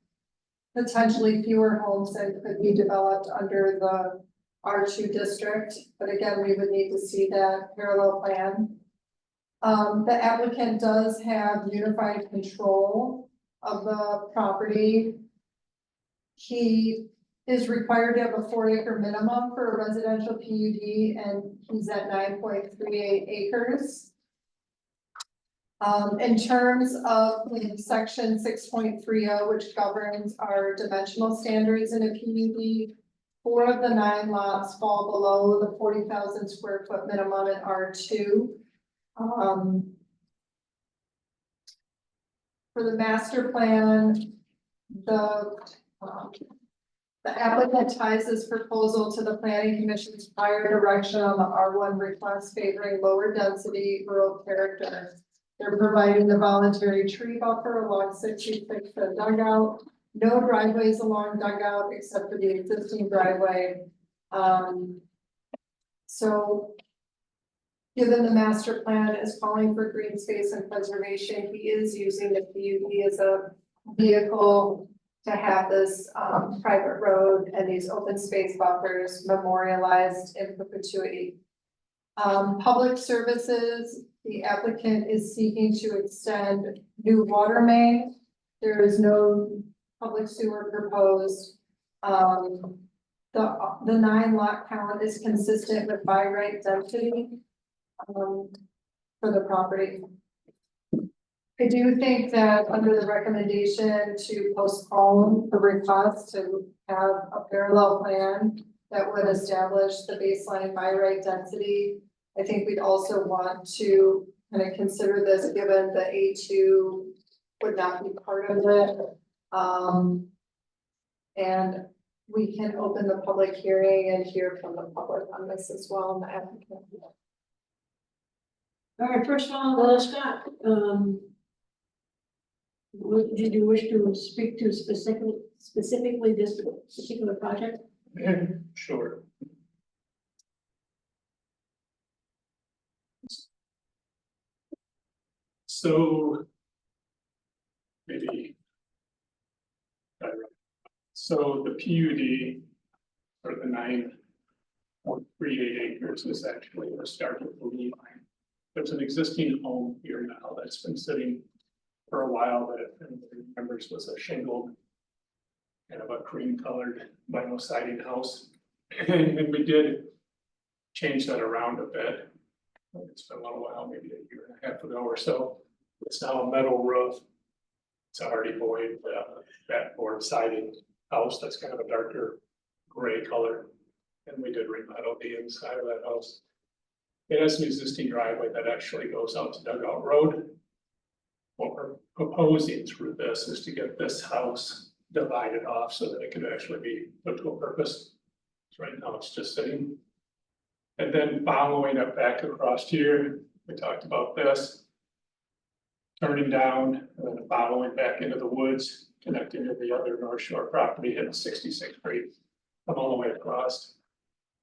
potentially fewer homes that could be developed under the R2 district. But again, we would need to see that parallel plan. The applicant does have unified control of the property. He is required to have a 4-acre minimum for a residential PUD, and he's at 9.38 acres. In terms of the section 6.30, which governs our dimensional standards in a PUD, 4 of the 9 lots fall below the 40,000 square foot minimum in R2. For the master plan, the applicant ties this proposal to the planning commission's prior direction on the R1 request favoring lower density rural character. They're providing the voluntary tree buffer along 66-foot dugout, no driveways along dugout except for the existing driveway. So given the master plan is calling for green space and preservation, he is using the PUD as a vehicle to have this private road and these open space buffers memorialized in perpetuity. Public services, the applicant is seeking to extend new water main. There is no public sewer proposed. The 9 lot count is consistent with by right density for the property. I do think that under the recommendation to postpone the request to have a parallel plan that would establish the baseline by right density, I think we'd also want to kind of consider this given the A2 would not be part of it. And we can open the public hearing and hear from the public on this as well, and the applicant. All right, first of all, Scott, did you wish to speak to specifically this particular project? Yeah, sure. So maybe. So the PUD for the 9.38 acres is actually the start of the lead line. There's an existing home here now that's been sitting for a while that, if anybody remembers, was a shingled kind of a cream colored vinyl siding house. And we did change that around a bit. It's been a little while, maybe a year and a half ago or so. It's now a metal roof. It's already void, backboard siding house that's kind of a darker gray color. And we did remodel the inside of that house. It has an existing driveway that actually goes out to Dugout Road. What we're proposing through this is to get this house divided off so that it can actually be put to a purpose. So right now it's just sitting. And then following up back across here, we talked about this. Turning down and then following back into the woods, connecting to the other North Shore property, hitting 66th Street, come all the way across,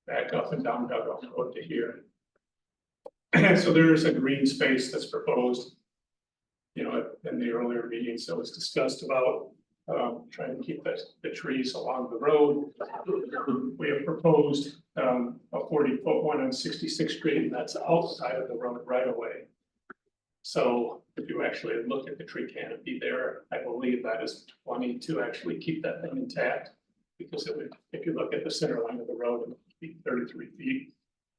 back up and down Dugout Road to here. So there is a green space that's proposed. You know, in the earlier meetings, so it was discussed about trying to keep the trees along the road. We have proposed a 40-foot one on 66th Street, and that's outside of the road right away. So if you actually look at the tree canopy there, I believe that is 20 to actually keep that thing intact. Because it would, if you look at the center line of the road, it would be 33 feet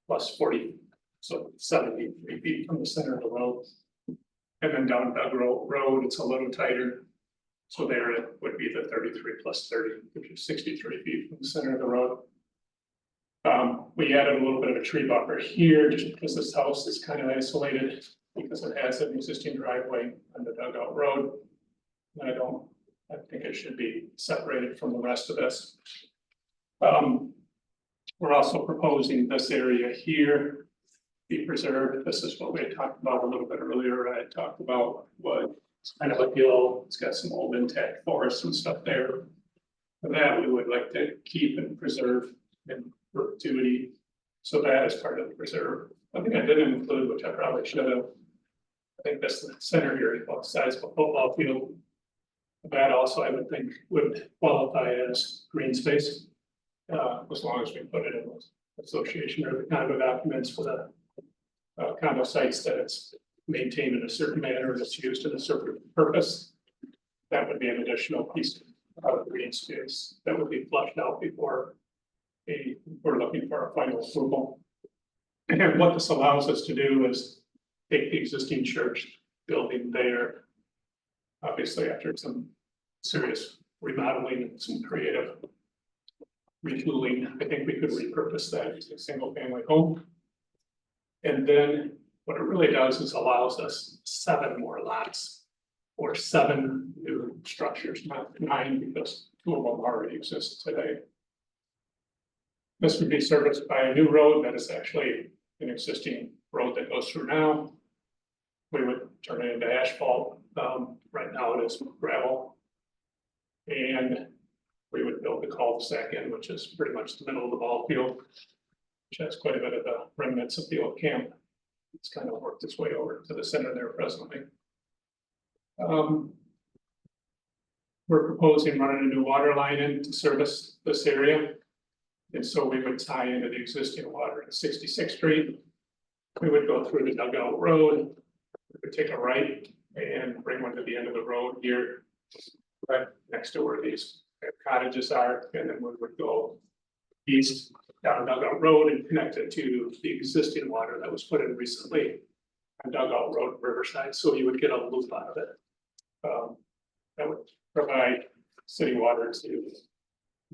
plus 40, so 73 feet from the center of the road. And then down Dugout Road, it's a little tighter. So there it would be the 33 plus 30, which is 63 feet from the center of the road. We added a little bit of a tree buffer here just because this house is kind of isolated because it has an existing driveway on the Dugout Road. And I think it should be separated from the rest of this. We're also proposing this area here be preserved. This is what we had talked about a little bit earlier. I had talked about what it's kind of a hill. It's got some old intact forests and stuff there. For that, we would like to keep and preserve in perpetuity. So that is part of the preserve. I think I didn't include, which I probably should have. I think that's the center here, both sides of a football field. That also, I would think, would qualify as green space, as long as we put it in the association or the condo documents for the condo sites that it's maintained in a certain manner, that's used in a certain purpose. That would be an additional piece of green space that would be flushed out before we're looking for a final approval. And what this allows us to do is take the existing church building there. Obviously, after some serious remodeling and some creative retooling, I think we could repurpose that as a single family home. And then what it really does is allows us 7 more lots or 7 new structures, not 9, because 2 of them already exist today. This would be serviced by a new road that is actually an existing road that goes through now. We would turn it into asphalt. Right now it is gravel. And we would build the cul-de-sac in, which is pretty much the middle of the ball field, which has quite a bit of the remnants of the old camp. It's kind of worked its way over to the center there presently. We're proposing running a new water line in to service this area. And so we would tie into the existing water at 66th Street. We would go through the dugout road. We would take a right and bring one to the end of the road here, right next to where these cottages are, and then we would go east down Dugout Road and connect it to the existing water that was put in recently on Dugout Road, Riverside, so you would get a loop out of it. That would provide city water to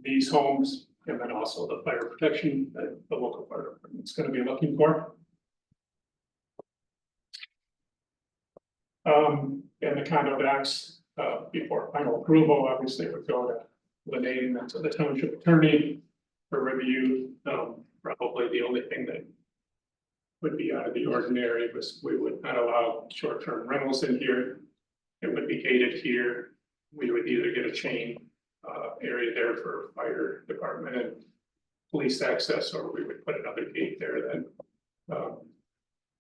these homes, and then also the fire protection that the local fire department is going to be looking for. And the condo decks, before final approval, obviously it would go to Lene and to the township attorney for review. Probably the only thing that would be out of the ordinary was we would not allow short-term rentals in here. It would be gated here. We would either get a chain area there for fire department and police access, or we would put another gate there that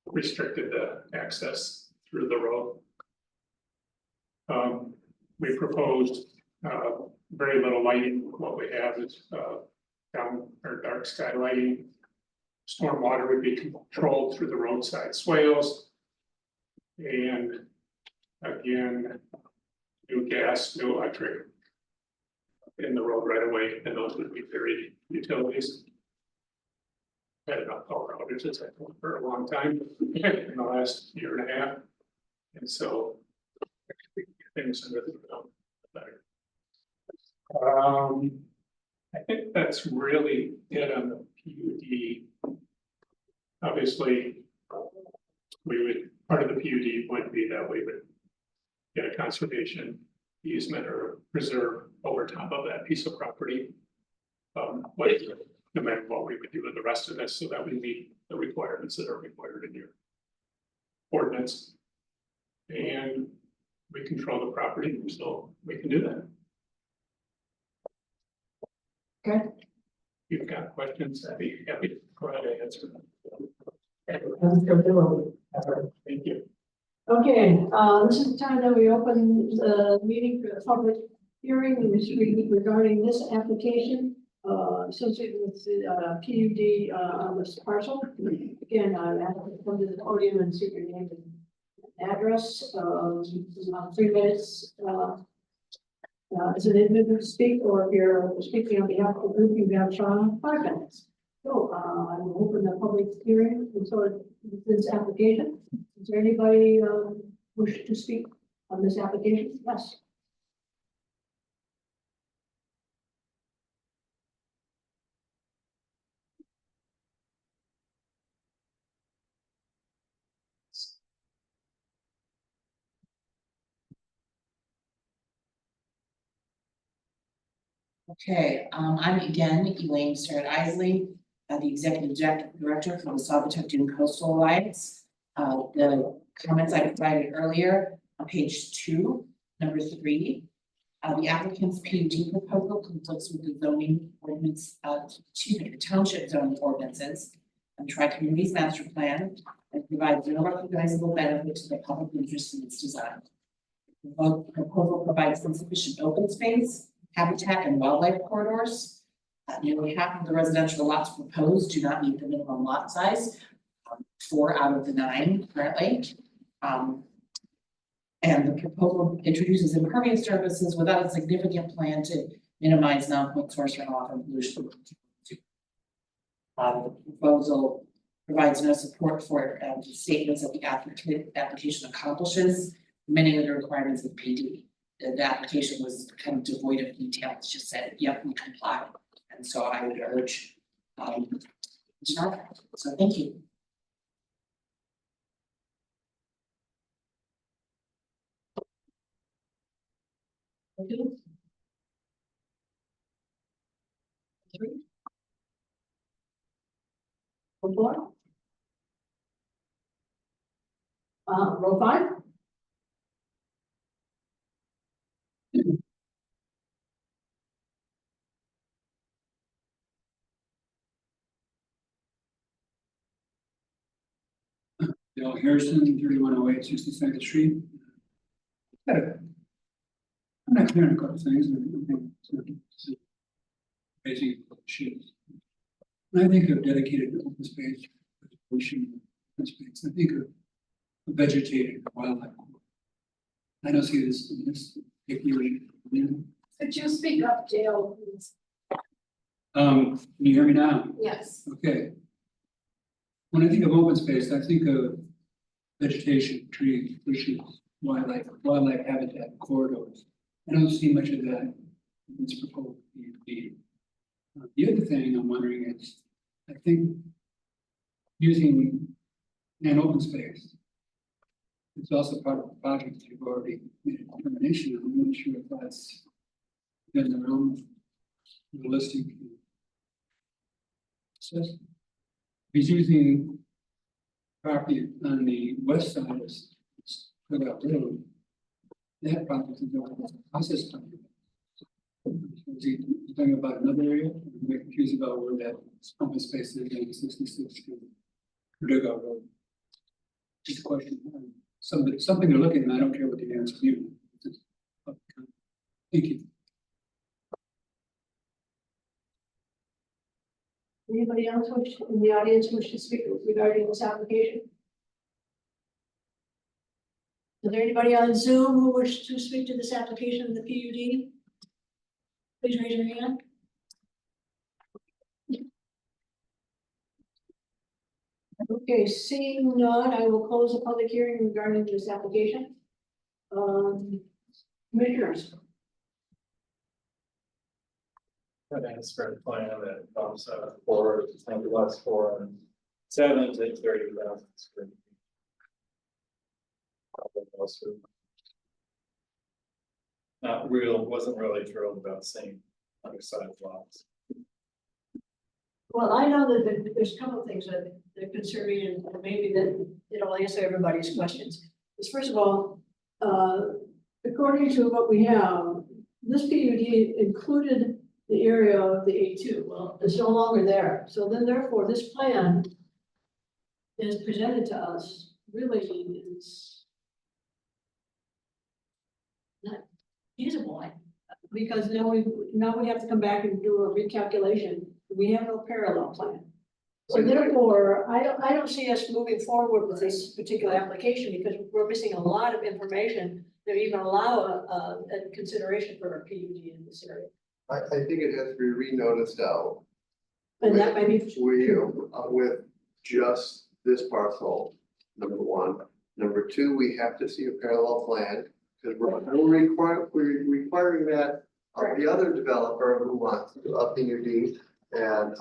restricted the access through the road. We proposed very little lighting. What we have is down or dark sky lighting. Stormwater would be controlled through the roadside swales. And again, new gas, new electric in the road right away, and those would be buried utilities. Had enough power outages, I think, for a long time in the last year and a half. And so things under the better. I think that's really it on the PUD. Obviously, we would, part of the PUD would be that we would get a conservation easement or preserve over top of that piece of property. No matter what we would do with the rest of this, so that we meet the requirements that are required in your ordinance. And we control the property, so we can do that. Okay. You've got questions, I'd be happy to go ahead and answer them. Thank you. Okay, this is the time that we open the meeting for the public hearing regarding this application associated with the PUD on this parcel. Again, I have to come to the podium and see your name and address. About 3 minutes. As an individual to speak, or if you're speaking on behalf of the group, you have 5 minutes. So I will open the public hearing for this application. Is there anybody wish to speak on this application? Yes. Okay, I'm again Elaine Starrett Isley, the Executive Director for the Saugatuck Dune Coastal Alliance. The comments I provided earlier on page 2, number 3. The applicant's PUD proposal conflicts with the zoning ordinance, the township zoning ordinances and Tri-Communities Master Plan, and provides no recognizable benefit to the public interest in its design. The proposal provides insufficient open space, habitat, and wildlife corridors. Nearly half of the residential lots proposed do not meet the minimum lot size, 4 out of the 9 currently. And the proposal introduces impervious surfaces without a significant plan to minimize non-point source runoff and pollution. The proposal provides no support for the statements that the application accomplishes many of the requirements of PD. The application was kind of devoid of details, just said, yep, we comply. And so I would urge, so thank you. Two. Three. Four. Row 5. Bill Harrison, 3108 62nd Street. I'm not clear on a couple things. Basic issues. When I think of dedicated open space, ocean open space, I think of a vegetated wildlife. I don't see this in this. Could you speak up, Dale, please? Can you hear me now? Yes. Okay. When I think of open space, I think of vegetation, trees, bushes, wildlife habitat, corridors. I don't see much of that in this proposal. The other thing I'm wondering is, I think using an open space, it's also part of the project that you've already made a determination on. I'm not sure if that's in the realm of realistic. So he's using property on the west side of Dugout Road. That project is over the process plan. Is he talking about another area? I'm confused about where that open space is in 66 Dugout Road. Just a question. Something to look at, and I don't care what the answer is. Thank you. Anybody else in the audience wish to speak regarding this application? Is there anybody on Zoom who wishes to speak to this application of the PUD? Please raise your hand. Okay, seeing none, I will close the public hearing regarding this application. Commissioners, That's for a plan that comes out for, maybe less 4 and 7 to 30,000 square feet. Probably also wasn't really thrilled about seeing undersized lots. well, I know that there's a couple of things that they're considering, and maybe that it'll answer everybody's questions. Is first of all, according to what we have, this PUD included the area of the A2. Well, it's no longer there. So then therefore, this plan is presented to us really is not feasible, because now we have to come back and do a recalculation. We have no parallel plan. So therefore, I don't see us moving forward with this particular application because we're missing a lot of information that even allow a consideration for a PUD in this area. I think it has to be re-noticed out. And that might be. With just this parcel, number one. Number two, we have to see a parallel plan, because we're requiring that of the other developer who wants a PUD. And,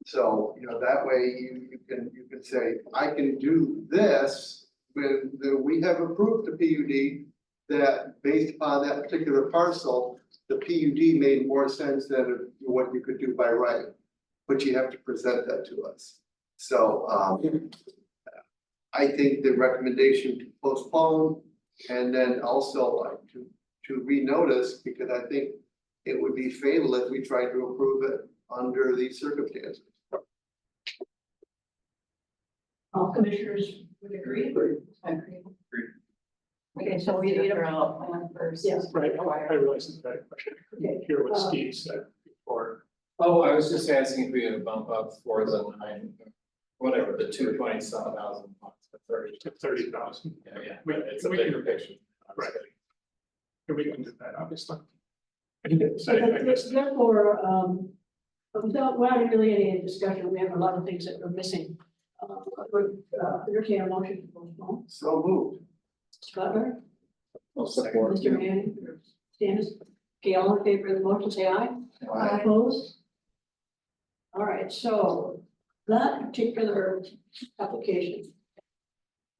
so, that way you can say, I can do this when we have approved the PUD that based upon that particular parcel, the PUD made more sense than what you could do by right, but you have to present that to us. So, I think the recommendation to postpone and then also to renotice, because I think it would be fatal if we tried to approve it under these circumstances. All commissioners would agree? I agree. Okay, so we need a parallel plan first. Yes. Right, I realize it's a better question. Okay. Hear what Steve said before. Oh, I was just asking if we had a bump up for the 9, whatever, the 220-some thousand lots. to 30,000. Yeah, We- it's a we bigger can- picture. Right. And we can do that, obviously. I didn't So say I missed it. therefore, without really any discussion, we have a lot of things that we're missing. Would entertain a motion to postpone. So moved. Scott, Mr. Support. Manning, Stannis, okay, all in favor of the motion, say aye. Aye. Opposed? All right, so that particular application.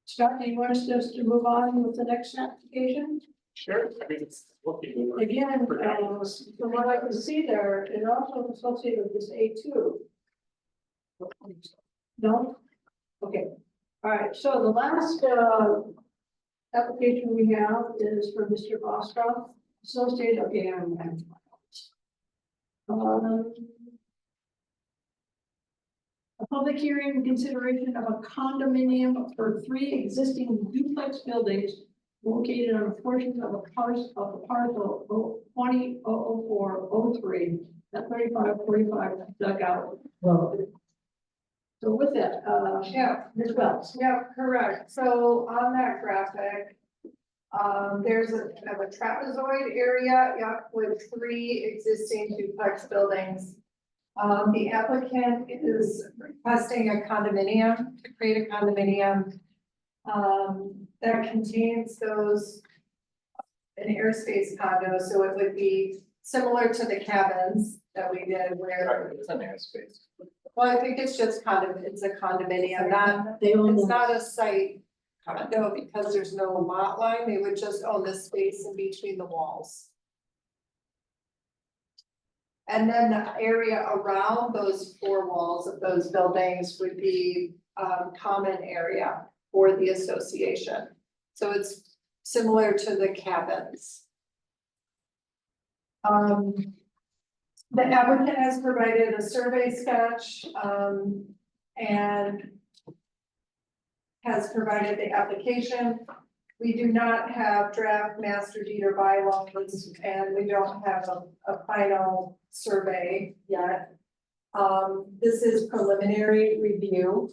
Scott, do you want us just to move on with the next application? Sure, I mean, it's looking. Again, from what I can see there, it also is associated with this A2. No? Okay, all right, so the last, application we have is for Mr. Boscroft, associated, okay, a public hearing in consideration of a condominium for 3 existing duplex buildings located on a portion of a parcel 20/004/03 at 3545 Dugout Road. So with that, Yeah. Ms. Wells. Yeah, correct. So on that graphic, there's a kind of a trapezoid area, with 3 existing duplex buildings. The applicant is requesting a condominium, to create a condominium, that contains those, an airspace condo, so it would be similar to the cabins that we did where, It's an airspace. well, I think it's just it's a condominium, not, They own it's the, not a site condo because there's no lot line, they would just own the space in between the walls. And then the area around those 4 walls of those buildings would be common area for the association. So it's similar to the cabins. The applicant has provided a survey sketch, and has provided the application. We do not have draft master deed or bylaws, and we don't have a final survey yet. This is preliminary review.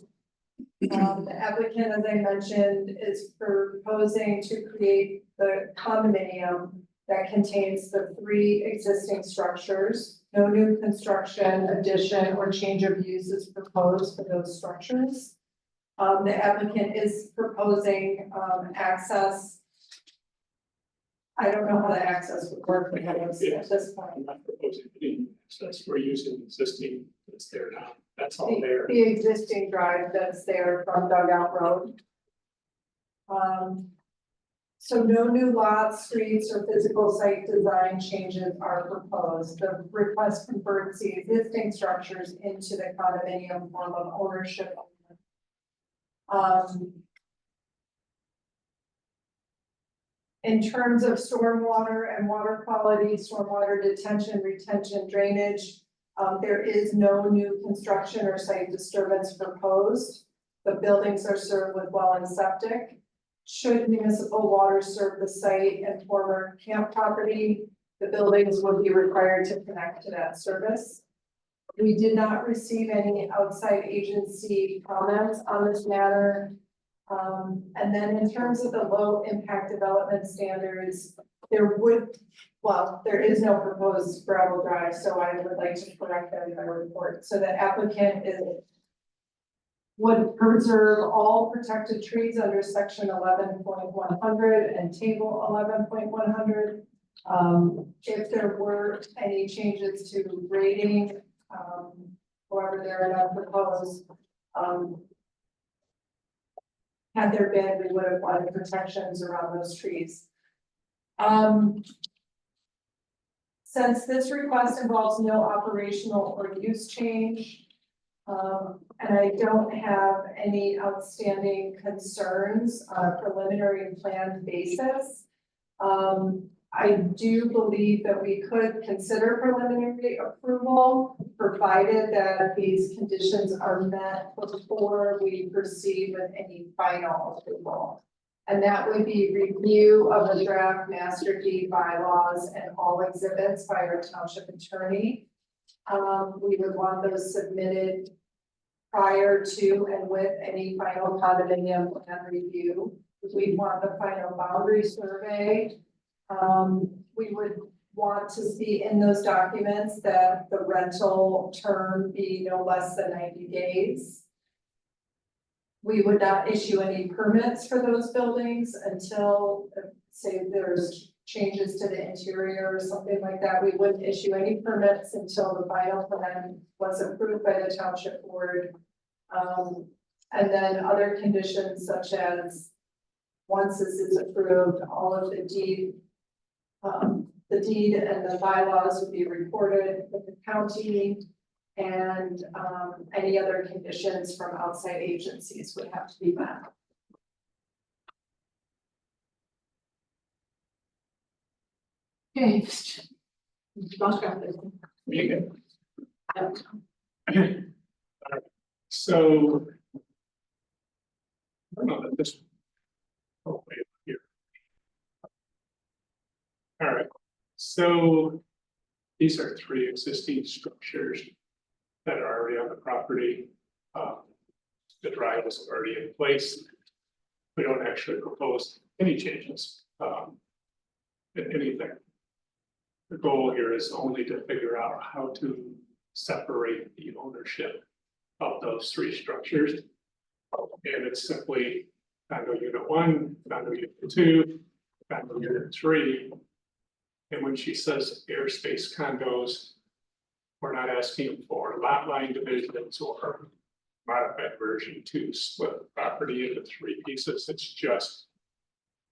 The applicant, as I mentioned, is proposing to create the condominium that contains the 3 existing structures. No new construction, addition, or change of use is proposed for those structures. The applicant is proposing, access. I don't know how the access would work with those at this I'm point. not proposing any access, we're using existing that's there now, that's all The there. the existing drive that's there from Dugout Road. So no new lots, streets, or physical site design changes are proposed. The request converts the existing structures into the condominium form of ownership. In terms of stormwater and water quality, stormwater detention, retention, drainage, there is no new construction or site disturbance proposed. The buildings are served with well and septic. Should municipal water serve the site and former camp property, the buildings would be required to connect to that service. We did not receive any outside agency comments on this matter. And then in terms of the low impact development standards, there is no proposed gravel drive, so I would like to correct that in my report. So the applicant would preserve all protected trees under section 11.100 and table 11.100. If there were any changes to grading, however, they're not proposed, had there been, we would have wanted protections around those trees. Since this request involves no operational or use change, and I don't have any outstanding concerns on a preliminary plan basis, I do believe that we could consider preliminary approval, provided that these conditions are met before we proceed with any final approval. And that would be review of the draft master deed bylaws and all exhibits by our township attorney. We would want those submitted prior to and with any final condominium plan review. We want the final boundary survey. We would want to see in those documents that the rental term be no less than 90 days. We would not issue any permits for those buildings until, say, there's changes to the interior or something like that. We wouldn't issue any permits until the final plan was approved by the township board. And then other conditions such as, once this is approved, all of the deed and the bylaws would be reported with the county. And any other conditions from outside agencies would have to be met. Okay. Me again. So. I don't know that this. Oh, wait, here. All right, so these are 3 existing structures that are already on the property. The drive is already in place. We don't actually propose any changes, in anything. The goal here is only to figure out how to separate the ownership of those 3 structures. And it's simply condo unit 1, condo unit 2, condo unit 3. And when she says airspace condos, we're not asking for lot line divisions or modified version to split the property into 3 pieces. It's just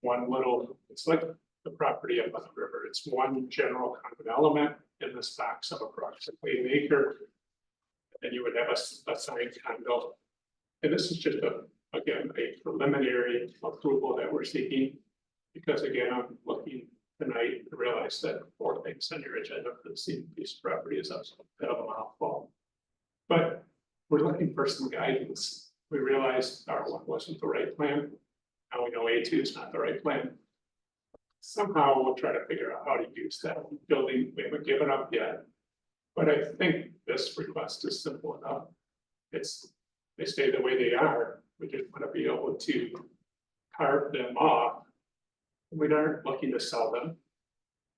one little, it's like the property up on the river. It's one general common element in this box of approximately 1 acre. And you would have a signed condo. And this is just again, a preliminary approval that we're seeking. Because again, I'm looking tonight to realize that 4 things on your agenda for the same piece of property is a bit of a mouthful. But we're looking for some guidance. We realized R1 wasn't the right plan. Now we know A2 is not the right plan. Somehow we'll try to figure out how to use that building. We haven't given up yet. But I think this request is simple enough. They stay the way they are. We just want to be able to carve them off. We aren't looking to sell them.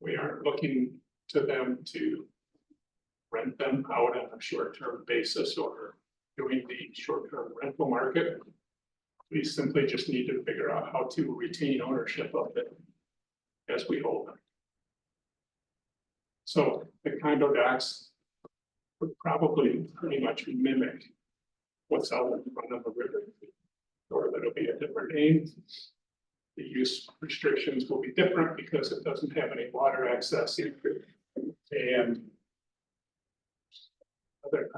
We aren't looking to them to rent them out on a short-term basis or doing the short-term rental market. We simply just need to figure out how to retain ownership of it as we hold them. So the condo docs would probably pretty much mimic what's out in front of the river, or that'll be a different name. The use restrictions will be different because it doesn't have any water access and other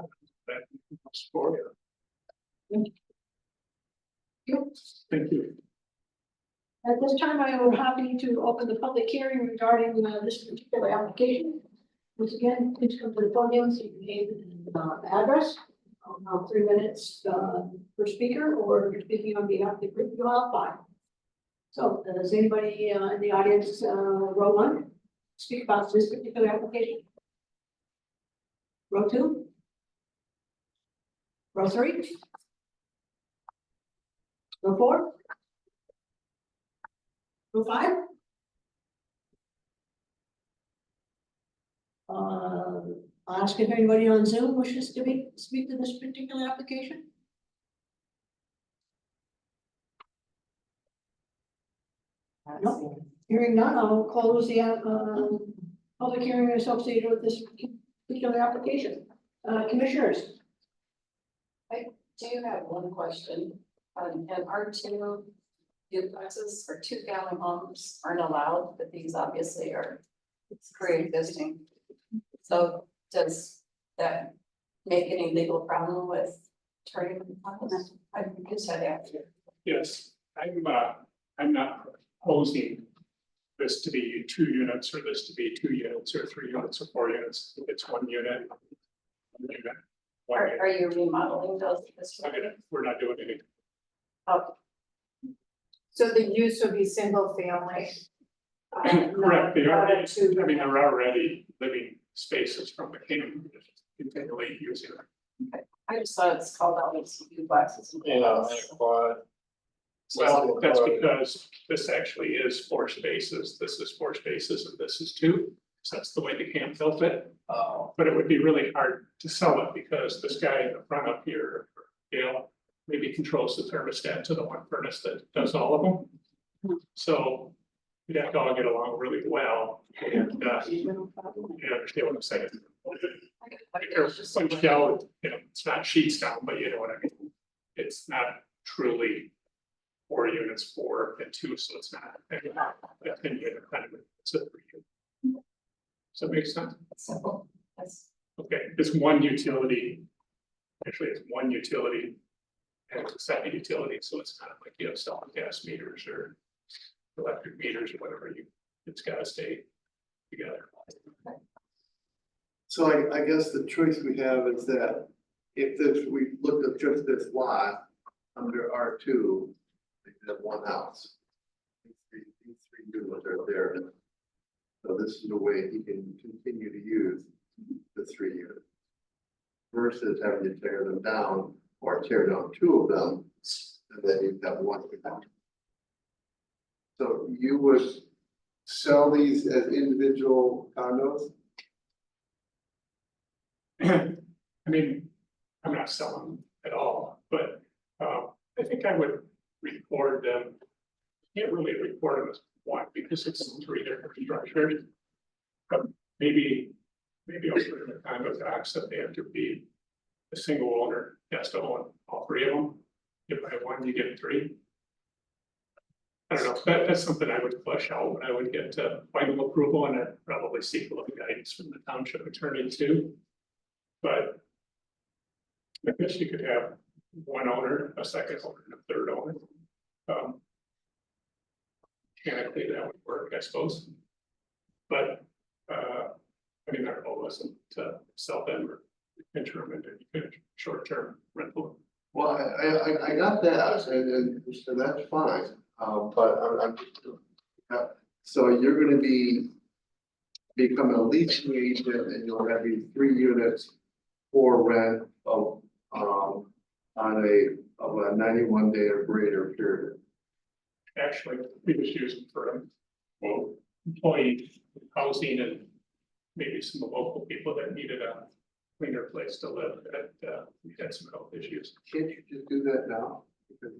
that for you. Thank you. At this time, I am happy to open the public hearing regarding this particular application. Once again, please come to the podium so you can name the address. 3 minutes per speaker, or if you're speaking on behalf of the group, you'll have 5. So does anybody in the audience, row 1, speak about this particular application? Row 2? Row 3? Row 4? Row 5? I'll ask if anybody on Zoom wishes to speak to this particular application. No, hearing none, I'll close the public hearing associated with this particular application. Commissioners. I do have one question. And R2 duplexes or 2-family homes aren't allowed, but these obviously are pre-existing. So does that make any legal problem with turning on this? I just had that. Yes, I'm not proposing this to be 2 units or this to be 2 units or 3 units or 4 units. It's 1 unit. 1 unit. Are you remodeling those? We're not doing anything. Oh. So the use would be single family. Correct. They already, I mean, they're already living spaces from the king, continually using them. I just saw it's called out as duplexes. and Yeah, and villas. a quad. Well, that's because this actually is 4 spaces, this is 4 spaces, and this is 2. So that's the way the camp built it. Oh, But it would be really hard to sell it because this guy in the front up here, Dale, maybe controls the thermostat to the one furnace that does all of them. So we'd have to all get along really well and, you understand what I'm saying? Some shell, you know, it's not sheets down, but you know what I mean? It's not truly 4 units, 4 and 2, so it's not. A 10 unit kind of, it's a 3 unit. Does that make sense? Simple, that's. Okay, it's one utility. Actually, it's one utility. And it's a second utility, so it's kind of like you have selling gas meters or electric meters or whatever it's gotta stay together. So I guess the choice we have is that if this, we look at just this lot under R two, they have one house. These three units are there. So this is the way he can continue to use the 3 units. Versus having to tear them down or tear down 2 of them, and then you've got one. So you would sell these as individual condos? I mean, I'm not selling at all, but I think I would record them. Can't really record them as one because it's 3 different structures. But maybe I'll put in the condo docs that they have to be a single owner, has to own all 3 of them. If I have 1, you get 3. I don't know, that's something I would flesh out when I would get to final approval, and I'd probably seek a little guidance from the township attorney too. But I guess you could have 1 owner, a second owner, and a third owner. Mechanically, that would work, I suppose. But, I mean, our goal wasn't to sell them or interim into short-term rental. Well, I got that, and so that's fine, but so you're gonna become a leasing agent, and you'll have these 3 units for rent of, on a 91 day or greater period. Actually, we just use them for, well, employee housing and maybe some local people that needed a cleaner place to live, that we had some health issues. Can't you just do that now? Because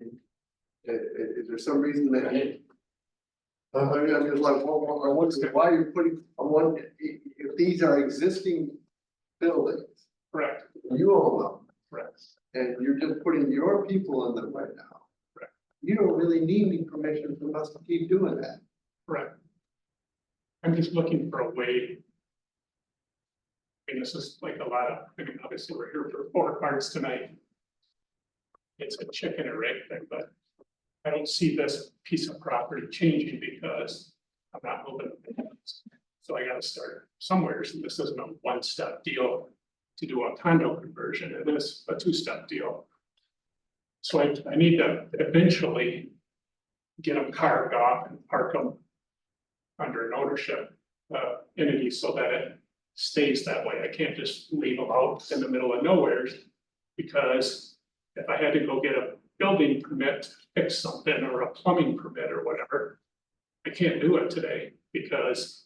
is there some reason that? I mean, I'm just like, well, I wonder why you're putting, if these are existing buildings, Correct, you own them, correct. and you're just putting your people in them right now. Correct. You don't really need any permission from us to keep doing that. Correct. I'm just looking for a way. I mean, this is like a lot of, I mean, obviously, we're here for 4 parts tonight. It's a chicken or egg thing, but I don't see this piece of property changing because I'm not moving. So I gotta start somewhere, so this isn't a 1-step deal to do a condo conversion, it is a 2-step deal. So I need to eventually get them carved off and park them under an ownership entity so that it stays that way. I can't just leave them out in the middle of nowhere, because if I had to go get a building permit to fix something or a plumbing permit or whatever, I can't do it today because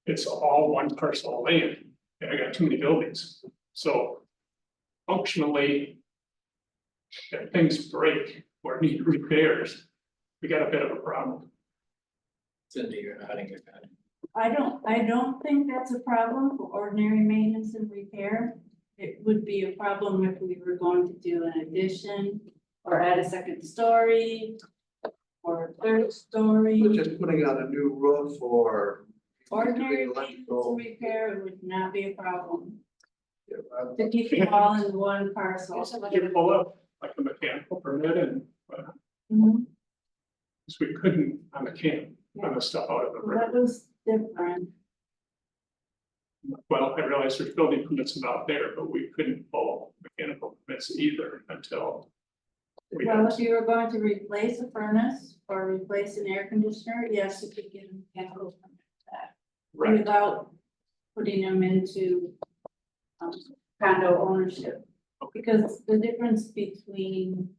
it's all 1 parcel of land and I got too many buildings. So functionally, if things break or need repairs, we got a bit of a problem. Cindy, you're nodding your head. I don't think that's a problem for ordinary maintenance and repair. It would be a problem if we were going to do an addition or add a 2nd story or a 3rd story. But just putting on a new roof or. Ordinary doing maintenance electrical- and repair would not be a problem. Yeah, To keep it all in 1 parcel. You pull up like a mechanical permit and, Mhm. because we couldn't on the camp, on the stuff out of the Well, that river. was different. Well, I realized there's building permits out there, but we couldn't pull mechanical permits either until. We Well, had, if you were going to replace a furnace or replace an air conditioner, yes, you could get a mechanical permit for that. right, Without putting them into condo ownership. Because the difference between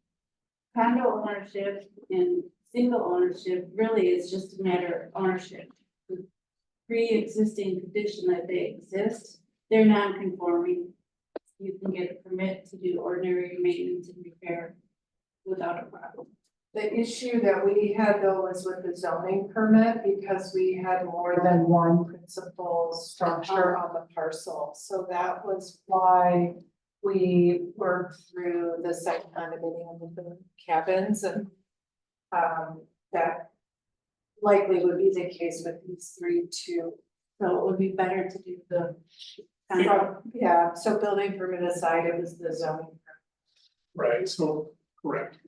condo ownership and single ownership really is just a matter of ownership. The pre-existing condition that they exist, they're non-conforming. You can get a permit to do ordinary maintenance and repair without a problem. The issue that we had though was with the zoning permit because we had more than one principal structure on the parcel. So that was why we worked through the site condominium with the cabins and that likely would be the case with these 3 too. So it would be better to do the. Yeah, so building permit aside, it was the zoning. Right, so, correct.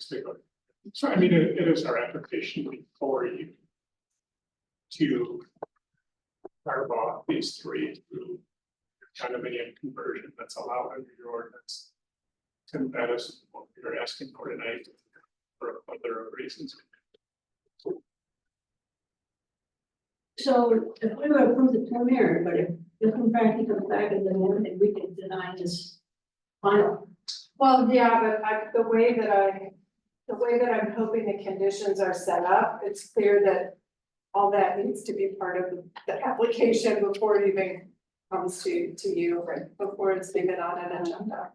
So I mean, it is our application before you to carve off these 3 through condominium conversion that's allowed under your ordinance. And that is what you're asking for tonight for other reasons. So if we were approve the preliminary, but if in fact he comes back and then we can deny this final. Well, yeah, but the way that I'm hoping the conditions are set up, it's clear that all that needs to be part of the application before it even comes to you, right, before it's even on an agenda.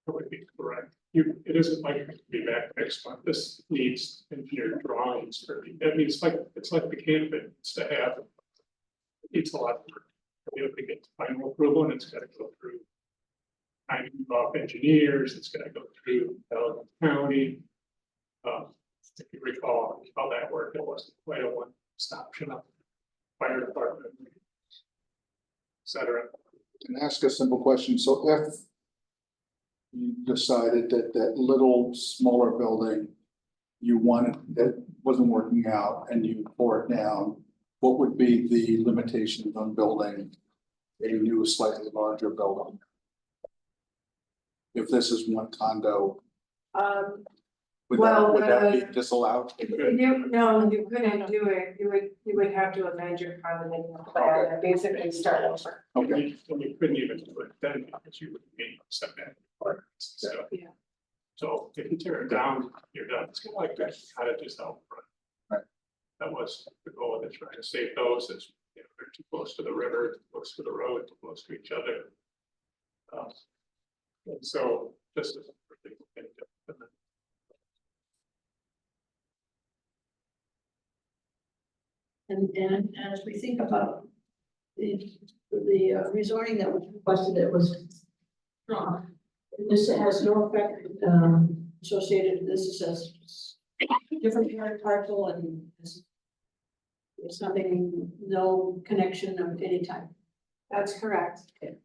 That would be correct. It isn't like it could be back next month. This needs engineered drawings for, I mean, it's like the candidate needs to have. It's a lot of work. You have to get final approval and it's gotta go through. I involve engineers, it's gotta go through Pelican County. If you recall how that worked, it wasn't quite a one-stop shop. Fire department. Et cetera. Can I ask a simple question? So if you decided that that little smaller building you wanted, that wasn't working out and you tore it down, what would be the limitations on building a new slightly larger building? If this is one condo, would that be disallowed? No, you couldn't do it. You would have to amend your condominium plan and basically start over. Okay. And you couldn't even do it then because you would be setback requirements and stuff. Yeah. So if you tear it down, you're done. It's kind of like that cottages out front. Right. That was the goal of trying to save those. Is you know, they're too close to the river, too close to the road, too close to each other. And so this is a pretty good thing. And as we think about the rezoning that was requested, it was strong. This has no effect associated, this is a different parent parcel and it's nothing, no connection of any type. That's correct. Okay.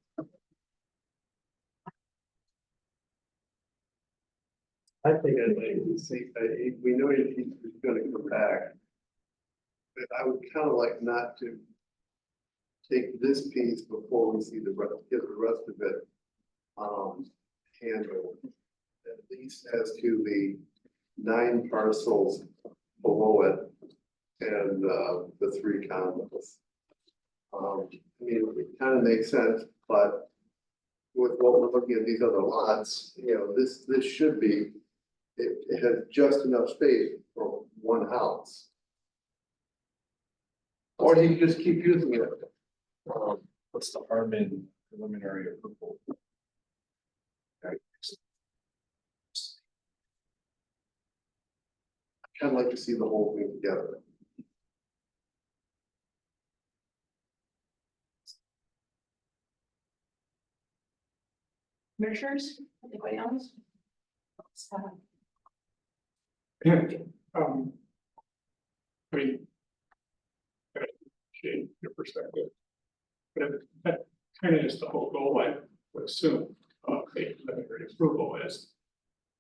I think I'd like to see, we know he's gonna come back. But I would kind of like not to take this piece before we see the rest, get the rest of it handled. At least as to the 9 parcels below it and the 3 condos. I mean, it kind of makes sense, but with what we're looking at these other lots, you know, this should be, it has just enough space for one house. Or you just keep using it. What's the harm in preliminary approval? Kind of like to see the whole thing together. Commissioners, anybody else? And, I mean, I appreciate your perspective. But that kind of is the whole goal, I would assume, of a preliminary approval is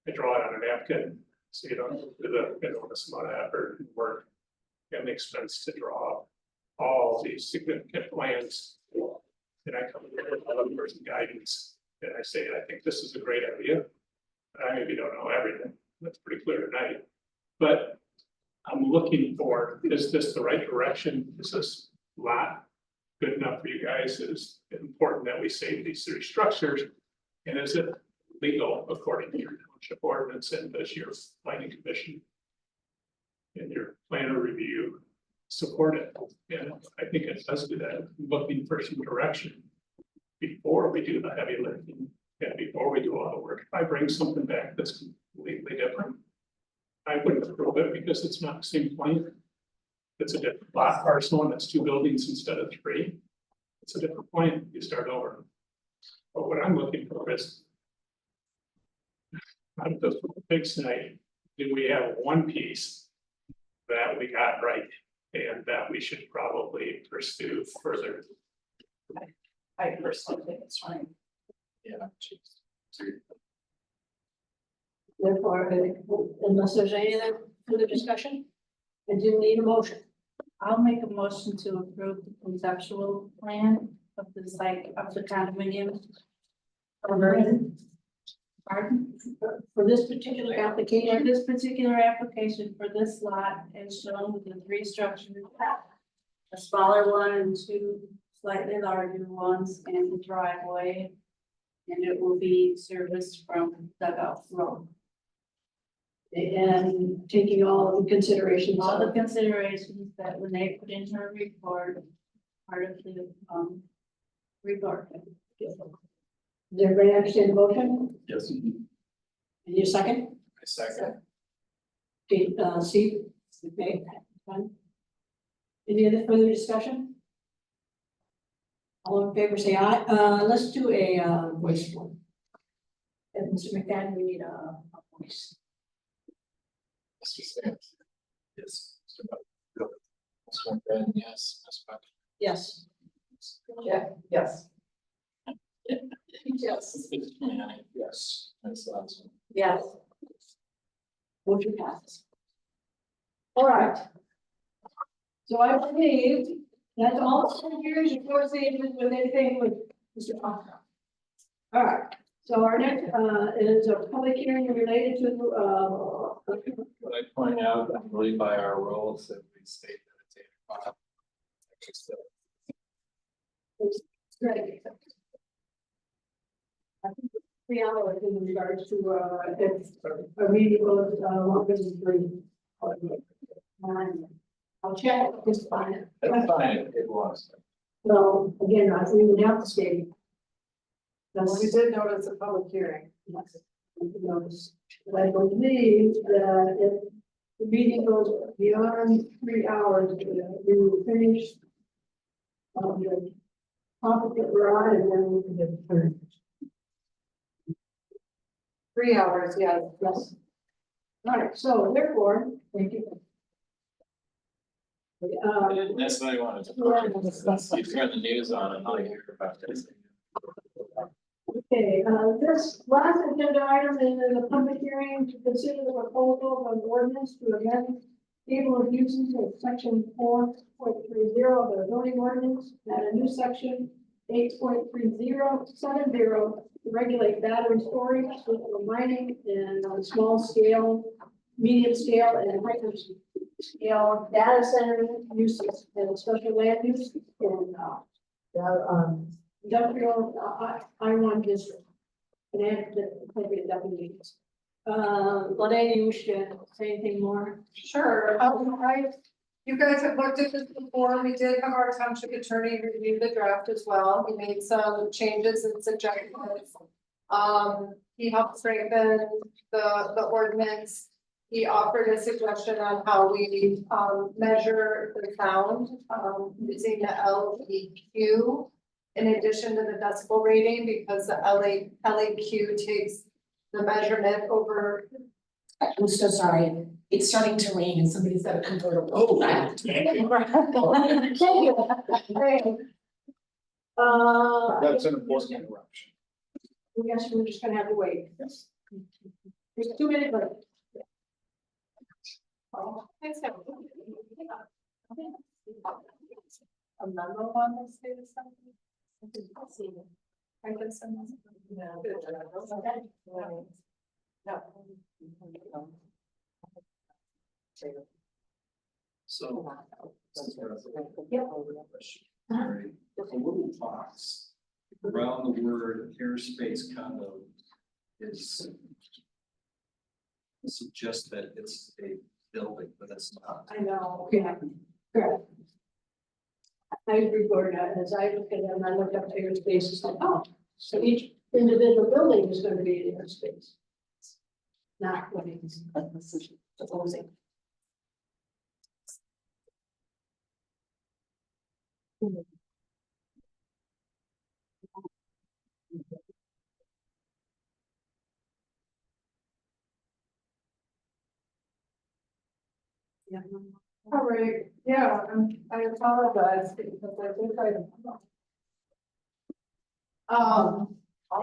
I draw it on a napkin, so you don't do the enormous amount of effort and work and expense to draw all these significant plans. And I come with a person guidance and I say, I think this is a great idea. I maybe don't know everything. That's pretty clear tonight. But I'm looking for, is this the right direction? Is this lot good enough for you guys? Is it important that we save these 3 structures? And is it legal according to your township ordinance and does your planning commission and your planner review support it? And I think it does do that, looking for some direction before we do the heavy lifting and before we do all the work. If I bring something back that's completely different, I wouldn't approve it because it's not the same plan. It's a different lot parcel and it's 2 buildings instead of 3. It's a different plan. You start over. But what I'm looking for is, out of those pigs tonight, do we have one piece that we got right and that we should probably pursue further? I personally think it's fine. Yeah. Therefore, unless there's any other further discussion, I do need a motion. I'll make a motion to approve the conceptual plan of the site of the condominium. Pardon? For this particular For application, this particular application for this lot is shown with the 3 structures. A smaller one and 2 slightly larger ones and the driveway. And it will be serviced from Dugout Road. and taking all the considerations. All the considerations that when they put into her report, part of the, report. Does everybody understand the motion? Yes. And you second? I second. Okay, Steve? Okay, fine. Any other further discussion? All in favor, say aye. Let's do a voice one. And Mr. McFadden, we need a voice. Mr. Stamps. Yes. Mr. Buck. Mr. McFadden, yes. Ms. Buck. Yes. Yeah, yes. Yes. Mr. Manning, yes. Ms. Watson. Yes. Motion passes. All right. So I believe that's all here before associated with anything with Mr. Foster. All right, so our next is a public hearing related to Would I point out, I believe by our rules that we state that it's 8 o'clock. Greg. I think it's 3 hours in regards to if a meeting goes longer than 3. I'll check this fine. That's fine, it was. So again, I think we would have to state. Well, we did notice a public hearing. Yes, we can notice. But I believe that if the meeting goes beyond 3 hours, we will finish the topic that we're on and then we can get through. 3 hours, yes. Yes. All right, so therefore, thank you. That's what I wanted to. You turn the news on and all you hear about this. Okay, this last agenda item is a public hearing to consider the proposal of an ordinance to amend table of uses of section 4.30 of the zoning ordinance, add a new section 8.3070 to regulate battery storage for mining and small scale, medium scale, and hyper scale data center uses and special land use in industrial I-1 district. And add the appropriate definitions. Lene, you wish to say anything more? Sure, you guys have looked at this before, we did have our township attorney review the draft as well, we made some changes and suggestions. He helped strengthen the ordinance. He offered a suggestion on how we measure the sound using the LEQ. In addition to the decibel rating, because the LEQ takes the measurement over. I'm so sorry. It's starting to rain and somebody's got a convertible. Oh, wow. That's an important interruption. Yes, we're just gonna have to wait. Yes. There's 2 minutes left. A memo on this data something? I can send this. No. So. Yep. There's a little box around the word airspace condo. is suggest that it's a building, but it's not. I know, yeah, correct. I regard that as I look at them, I look up to your space, it's like, oh, so each individual building is gonna be in your space. Not what it's proposing. Yeah. All right, yeah, I apologize because I think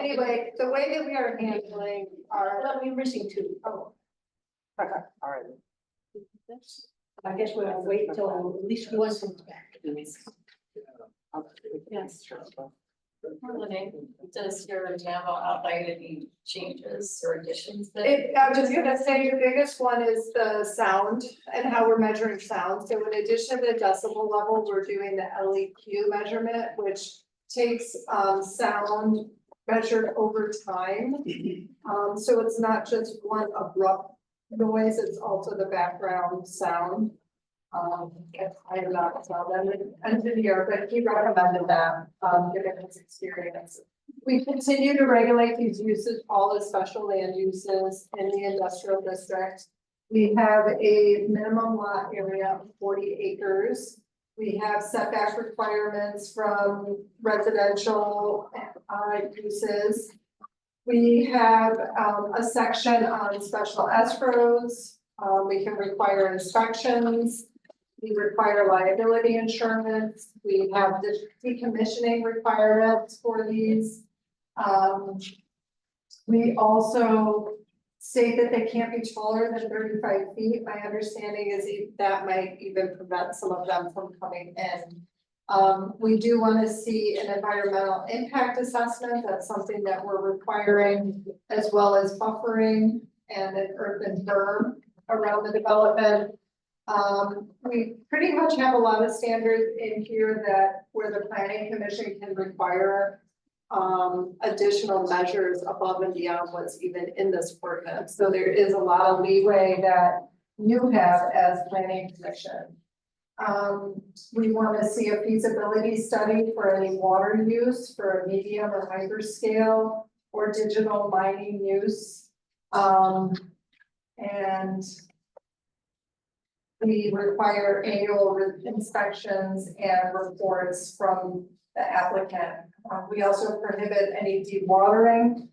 anyway, the way that we are handling our. Well, we're missing two. Oh. Okay, all right. I guess we'll wait till at least one comes back. Yes. Does your memo outline any changes or additions that? I was gonna say the biggest one is the sound and how we're measuring sound. So in addition to the decibel level, we're doing the LEQ measurement, which takes sound measured over time. So it's not just one abrupt noise, it's also the background sound. I am not a sound engineer, but he recommended that, given his experience. We continue to regulate these uses, all as special land uses in the industrial district. We have a minimum lot area of 40 acres. We have setback requirements from residential uses. We have a section on special escrows. We can require inspections. We require liability insurance. We have decommissioning requirements for these. We also state that they can't be taller than 35 feet. My understanding is that might even prevent some of them from coming in. We do want to see an environmental impact assessment. That's something that we're requiring, as well as buffering and an earthen berm around the development. We pretty much have a lot of standards in here that where the planning commission can require additional measures above and beyond what's even in this ordinance. So there is a lot of leeway that you have as planning commission. We want to see a feasibility study for any water use for a medium or hyper scale or digital mining use. And we require annual inspections and reports from the applicant. We also prohibit any dewatering.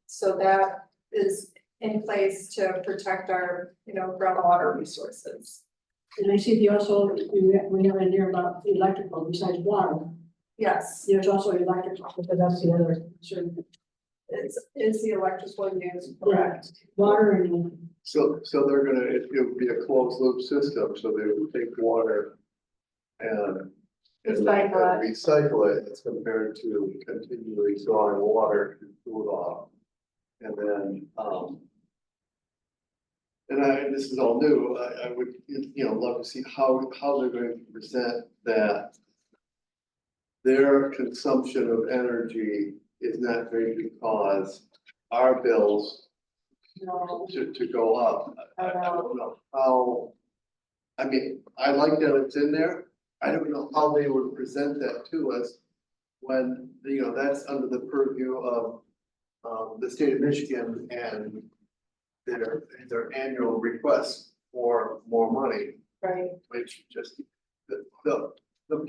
So that is in place to protect our, groundwater resources. And I see we have in there about electrical besides water. Yes, There's also electrical, because that's the other concern. it's the electrical use, correct? Water and. So they're gonna, it would be a closed loop system, so they would take water and recycle it as compared to continually drawing water to cool it off. And then, this is all new, I would, love to see how they're going to present that their consumption of energy is not going to cause our bills to go up. I don't know how, I like that it's in there. I don't know how they would present that to us when, that's under the purview of the state of Michigan and their annual request for more money. Right. Which just, the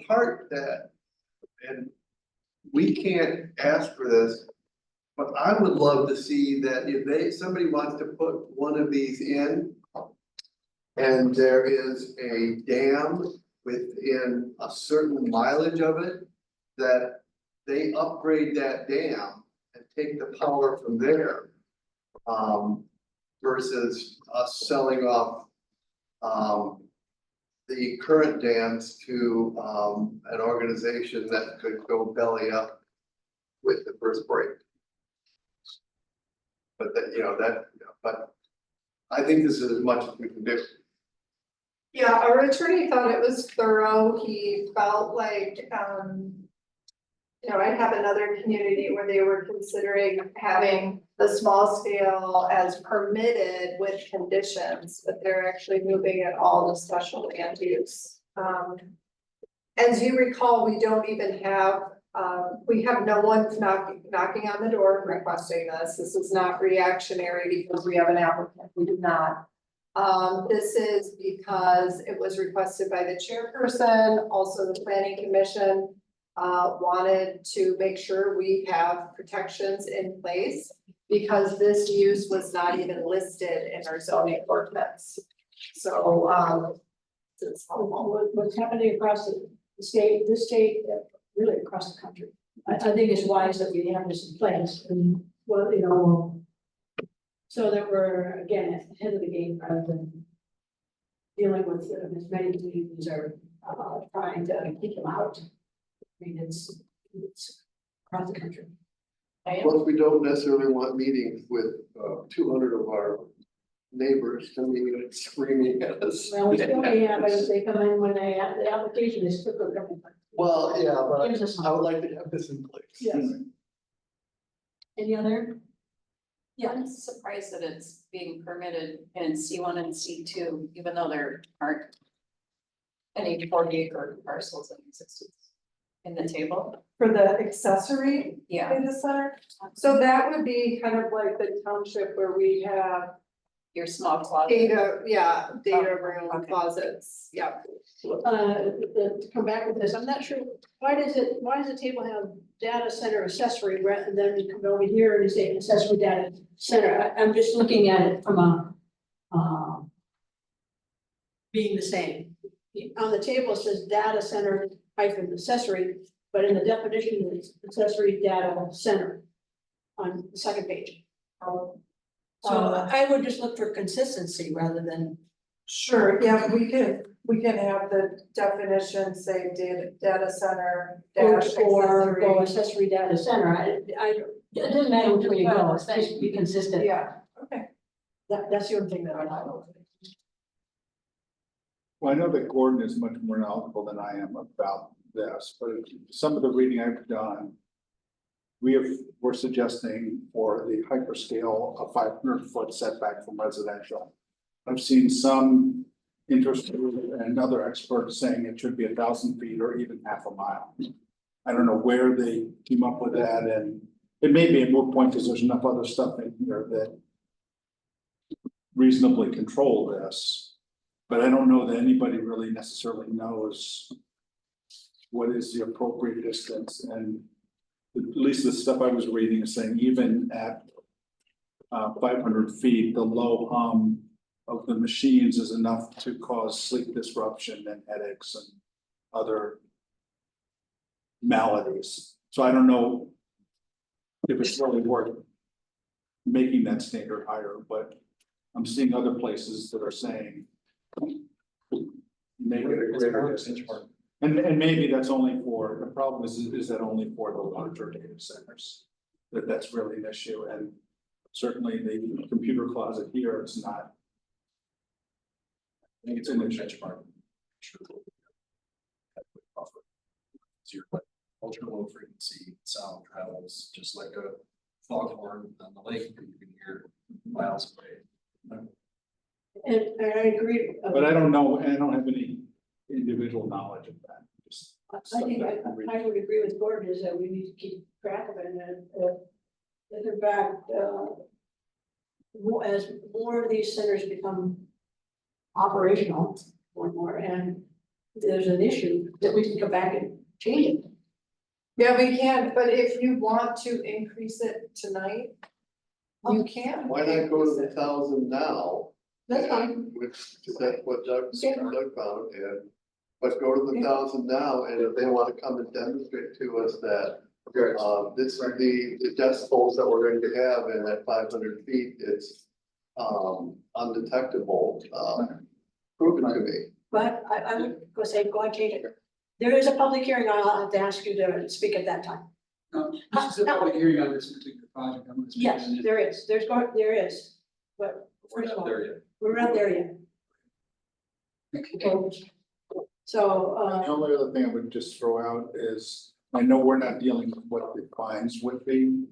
part that, and we can't ask for this, but I would love to see that if somebody wants to put one of these in and there is a dam within a certain mileage of it, that they upgrade that dam and take the power from there. Versus us selling off the current dams to an organization that could go belly up with the first break. But but I think this is as much as we can do. Yeah, our attorney thought it was thorough. He felt like, I have another community where they were considering having the small scale as permitted with conditions, but they're actually moving it all to special land use. As you recall, we don't even have, we have no one knocking on the door requesting this. This is not reactionary because we have an applicant. We do not. This is because it was requested by the chairperson, also the planning commission wanted to make sure we have protections in place because this use was not even listed in our zoning ordinance. So, What's happening across the state, this state, really across the country. I think it's wise that we have this in place and, well, you know, so that we're, again, at the head of the game rather than dealing with as many communities are trying to kick them out. I mean, it's across the country. Plus, we don't necessarily want meetings with 200 of our neighbors coming in and screaming at us. Well, we still may have, as they come in when they have the application, is still coming. Well, yeah, but Gives us I would like to have this in place. Yes. Any other? Yeah, I'm surprised that it's being permitted in C1 and C2, even though there aren't any 40-acre parcels in existence in the table. for the accessory Yeah. data center, so that would be kind of like the township where we have Your small closet. data room okay. closets, yeah. To come back with this, I'm not sure, why does the table have data center accessory rather than you come over here and say accessory data center? I'm just looking at it from a being the same. On the table it says data center hyphen accessory, but in the definition it's accessory data center on the second page. So I would just look for consistency rather than. Sure, yeah, we can have the definition say data center dash Or go accessory. accessory data center, it doesn't matter which way you go, it's just be consistent. Yeah, okay. That's the only thing that I like. Well, I know that Gordon is much more knowledgeable than I am about this, but some of the reading I've done. We're suggesting for the hyperscale a 500-foot setback from residential. I've seen some interested and other experts saying it should be 1,000 feet or even half a mile. I don't know where they came up with that, and it may be a moot point because there's enough other stuff in here that reasonably control this. But I don't know that anybody really necessarily knows what is the appropriate distance, and at least the stuff I was reading is saying even at 500 feet, the low hum of the machines is enough to cause sleep disruption and headaches and other maladies. So I don't know if it's really worth making that standard higher, but I'm seeing other places that are saying make it a greater distance. And maybe that's only for, the problem is that only for the larger data centers, that's really an issue, and certainly the computer closet here is not. I think it's in the benchmark. Ultra low frequency sound travels just like a foghorn on the lake, you can hear miles away. And I agree. But I don't know, I don't have any individual knowledge of that. Just I stuff think that I'm reading. I would agree with Gordon is that we need to keep track of it and in fact, as more of these centers become operational more and more, and there's an issue that we can come back and change it. Yeah, we can, but if you want to increase it tonight, you can. Why not go to the 1,000 now? That's fine. Which, that's what Doug found, and, but go to the 1,000 now, and if they want to come and demonstrate to us that this is the decibels that we're going to have, and at 500 feet, it's undetectable, prove it to me. But I would go say, go and change it. There is a public hearing, I'll have to ask you to speak at that time. This is a public hearing on this particular project. I'm gonna speak Yes, on it. there is, there is, but first of all, we're not there yet. Okay. So, The only other thing I would just throw out is, I know we're not dealing with what the fines would be.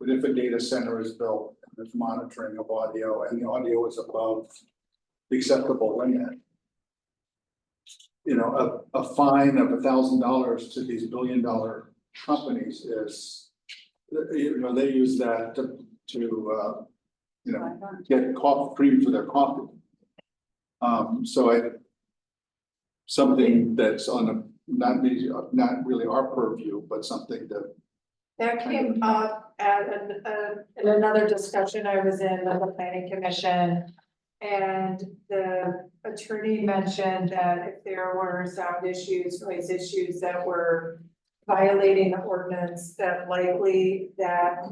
But if a data center is built, and there's monitoring of audio, and the audio is above the acceptable limit, you know, a fine of $1,000 to these billion-dollar companies is, you know, they use that to you know, get coffee cream for their coffee. So something that's on a, not really our purview, but something that. That came up at in another discussion I was in with the planning commission. And the attorney mentioned that if there were sound issues, noise issues that were violating the ordinance, that likely that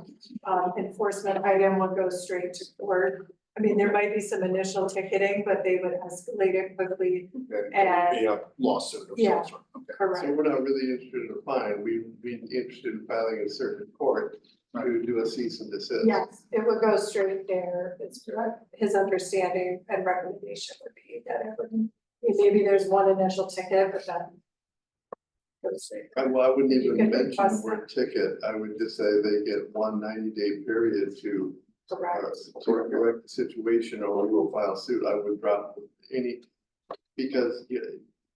enforcement item would go straight to court. I mean, there might be some initial ticketing, but they would escalate it quickly. And Be a lawsuit of yeah, some sort. Okay. correct. So we're not really interested in a fine, we'd be interested in filing a circuit court to do a cease and desist. Yes, it would go straight there. It's his understanding and recommendation would be that it would, maybe there's one initial ticket, but then goes straight. Well, I wouldn't You even can mention the request word ticket, I would just say they get 1 90-day period to Correct. correct the situation, or we will file suit. I would drop any, because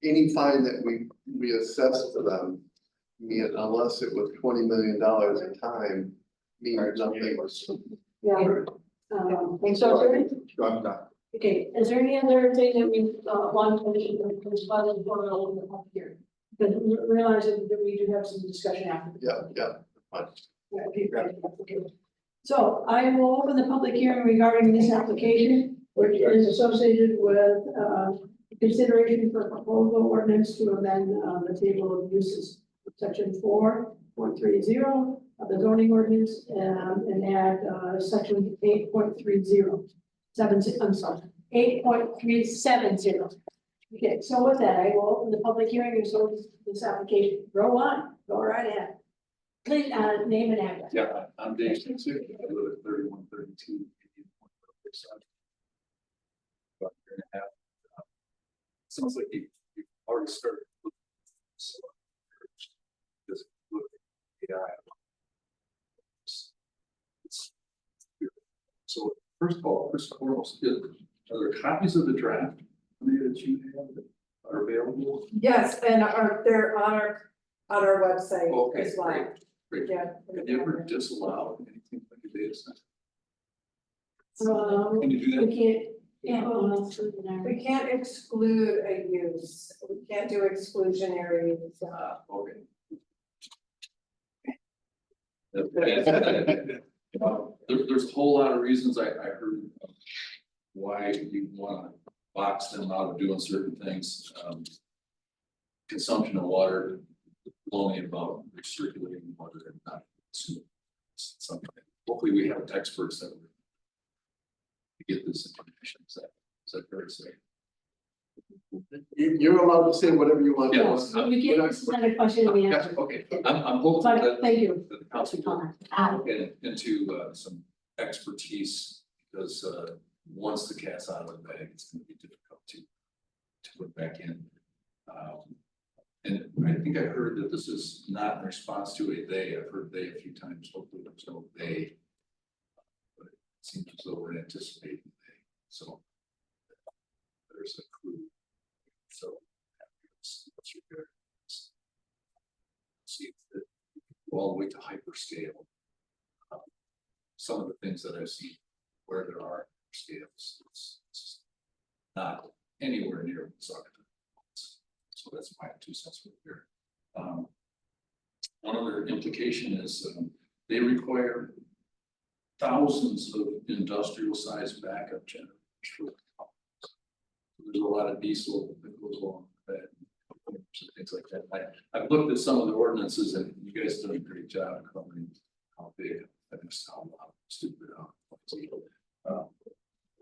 any fine that we assess to them, unless it was $20 million a time, means nothing. Yeah. Thanks, so, I'm done. okay, is there any other thing that we want to respond to before we open the public hearing? Because realizing that we do have some discussion after. Yeah, fine. Yeah, okay, great. Okay. So I will open the public hearing regarding this application, which is associated with consideration for proposal ordinance to amend the table of uses, section 4.30 of the zoning ordinance, and add section 8.30. I'm sorry, 8.370. Okay, so with that, I will open the public hearing and so this application. Go on, go right ahead. Please, name and address. Yeah, I'm Dave Stinson. I live at 3132. About a year and a half. Sounds like you already started. So, just look at AI. So first of all, first and foremost, are there copies of the draft that you have that are available? Yes, and they're on our website Okay, as well. Great. Yeah. Have you ever disallowed anything like a data center? Can you do that? We can't exclude a use, we can't do exclusionary. Okay. There's a whole lot of reasons I heard why you want to box them out of doing certain things. Consumption of water, only about recirculating water and not something. Hopefully we have experts that will get this information. Is that fair to say? You're allowed to say whatever you want. Yes, we can't, this is not a question we Yes, answer. okay, I'm hopeful But that. thank you. that the council will get into some expertise, because once the cat's out of the bag, it's gonna be difficult to put back in. And I think I heard that this is not in response to a they. I've heard they a few times, hopefully there's no they. But it seems as though we're anticipating they, so there's a clue. So let's repair this. See if it go all the way to hyperscale. Some of the things that I've seen where there are scales, it's not anywhere near what's up. So that's my 2 cents worth here. One other implication is they require thousands of industrial sized backup generators for the power. So there's a lot of diesel that goes along with that, things like that. I've looked at some of the ordinances, and you guys done a great job covering how big and how stupid.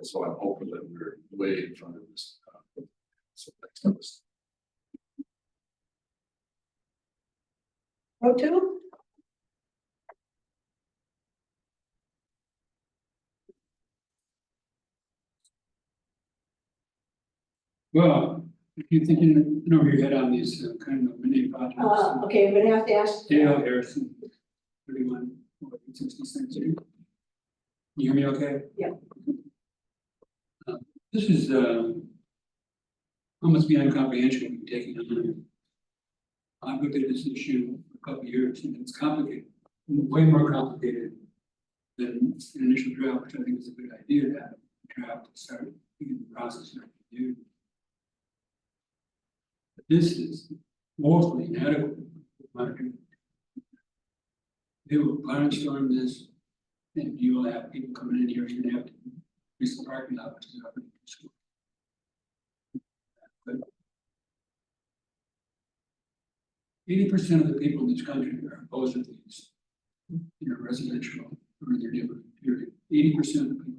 So I'm hoping that we're way in front of this. So next time is O2? Well, if you're thinking over your head on these kind of mini projects. Okay, I'm gonna have to ask. Dale Harrison, 31. 60 cents. Can you hear me okay? Yeah. This is, almost beyond comprehension, taking on. I've looked at this issue for a couple of years, and it's complicated, way more complicated than the initial draft, which I think is a good idea to have a draft to start in the process of review. But this is woefully inadequate. They will barnstorm this, and you will have people coming in here, you're gonna have to increase the parking lot, which is already too small. But 80% of the people in this country are opposed to these, residential or in their neighborhood, period. 80% of the people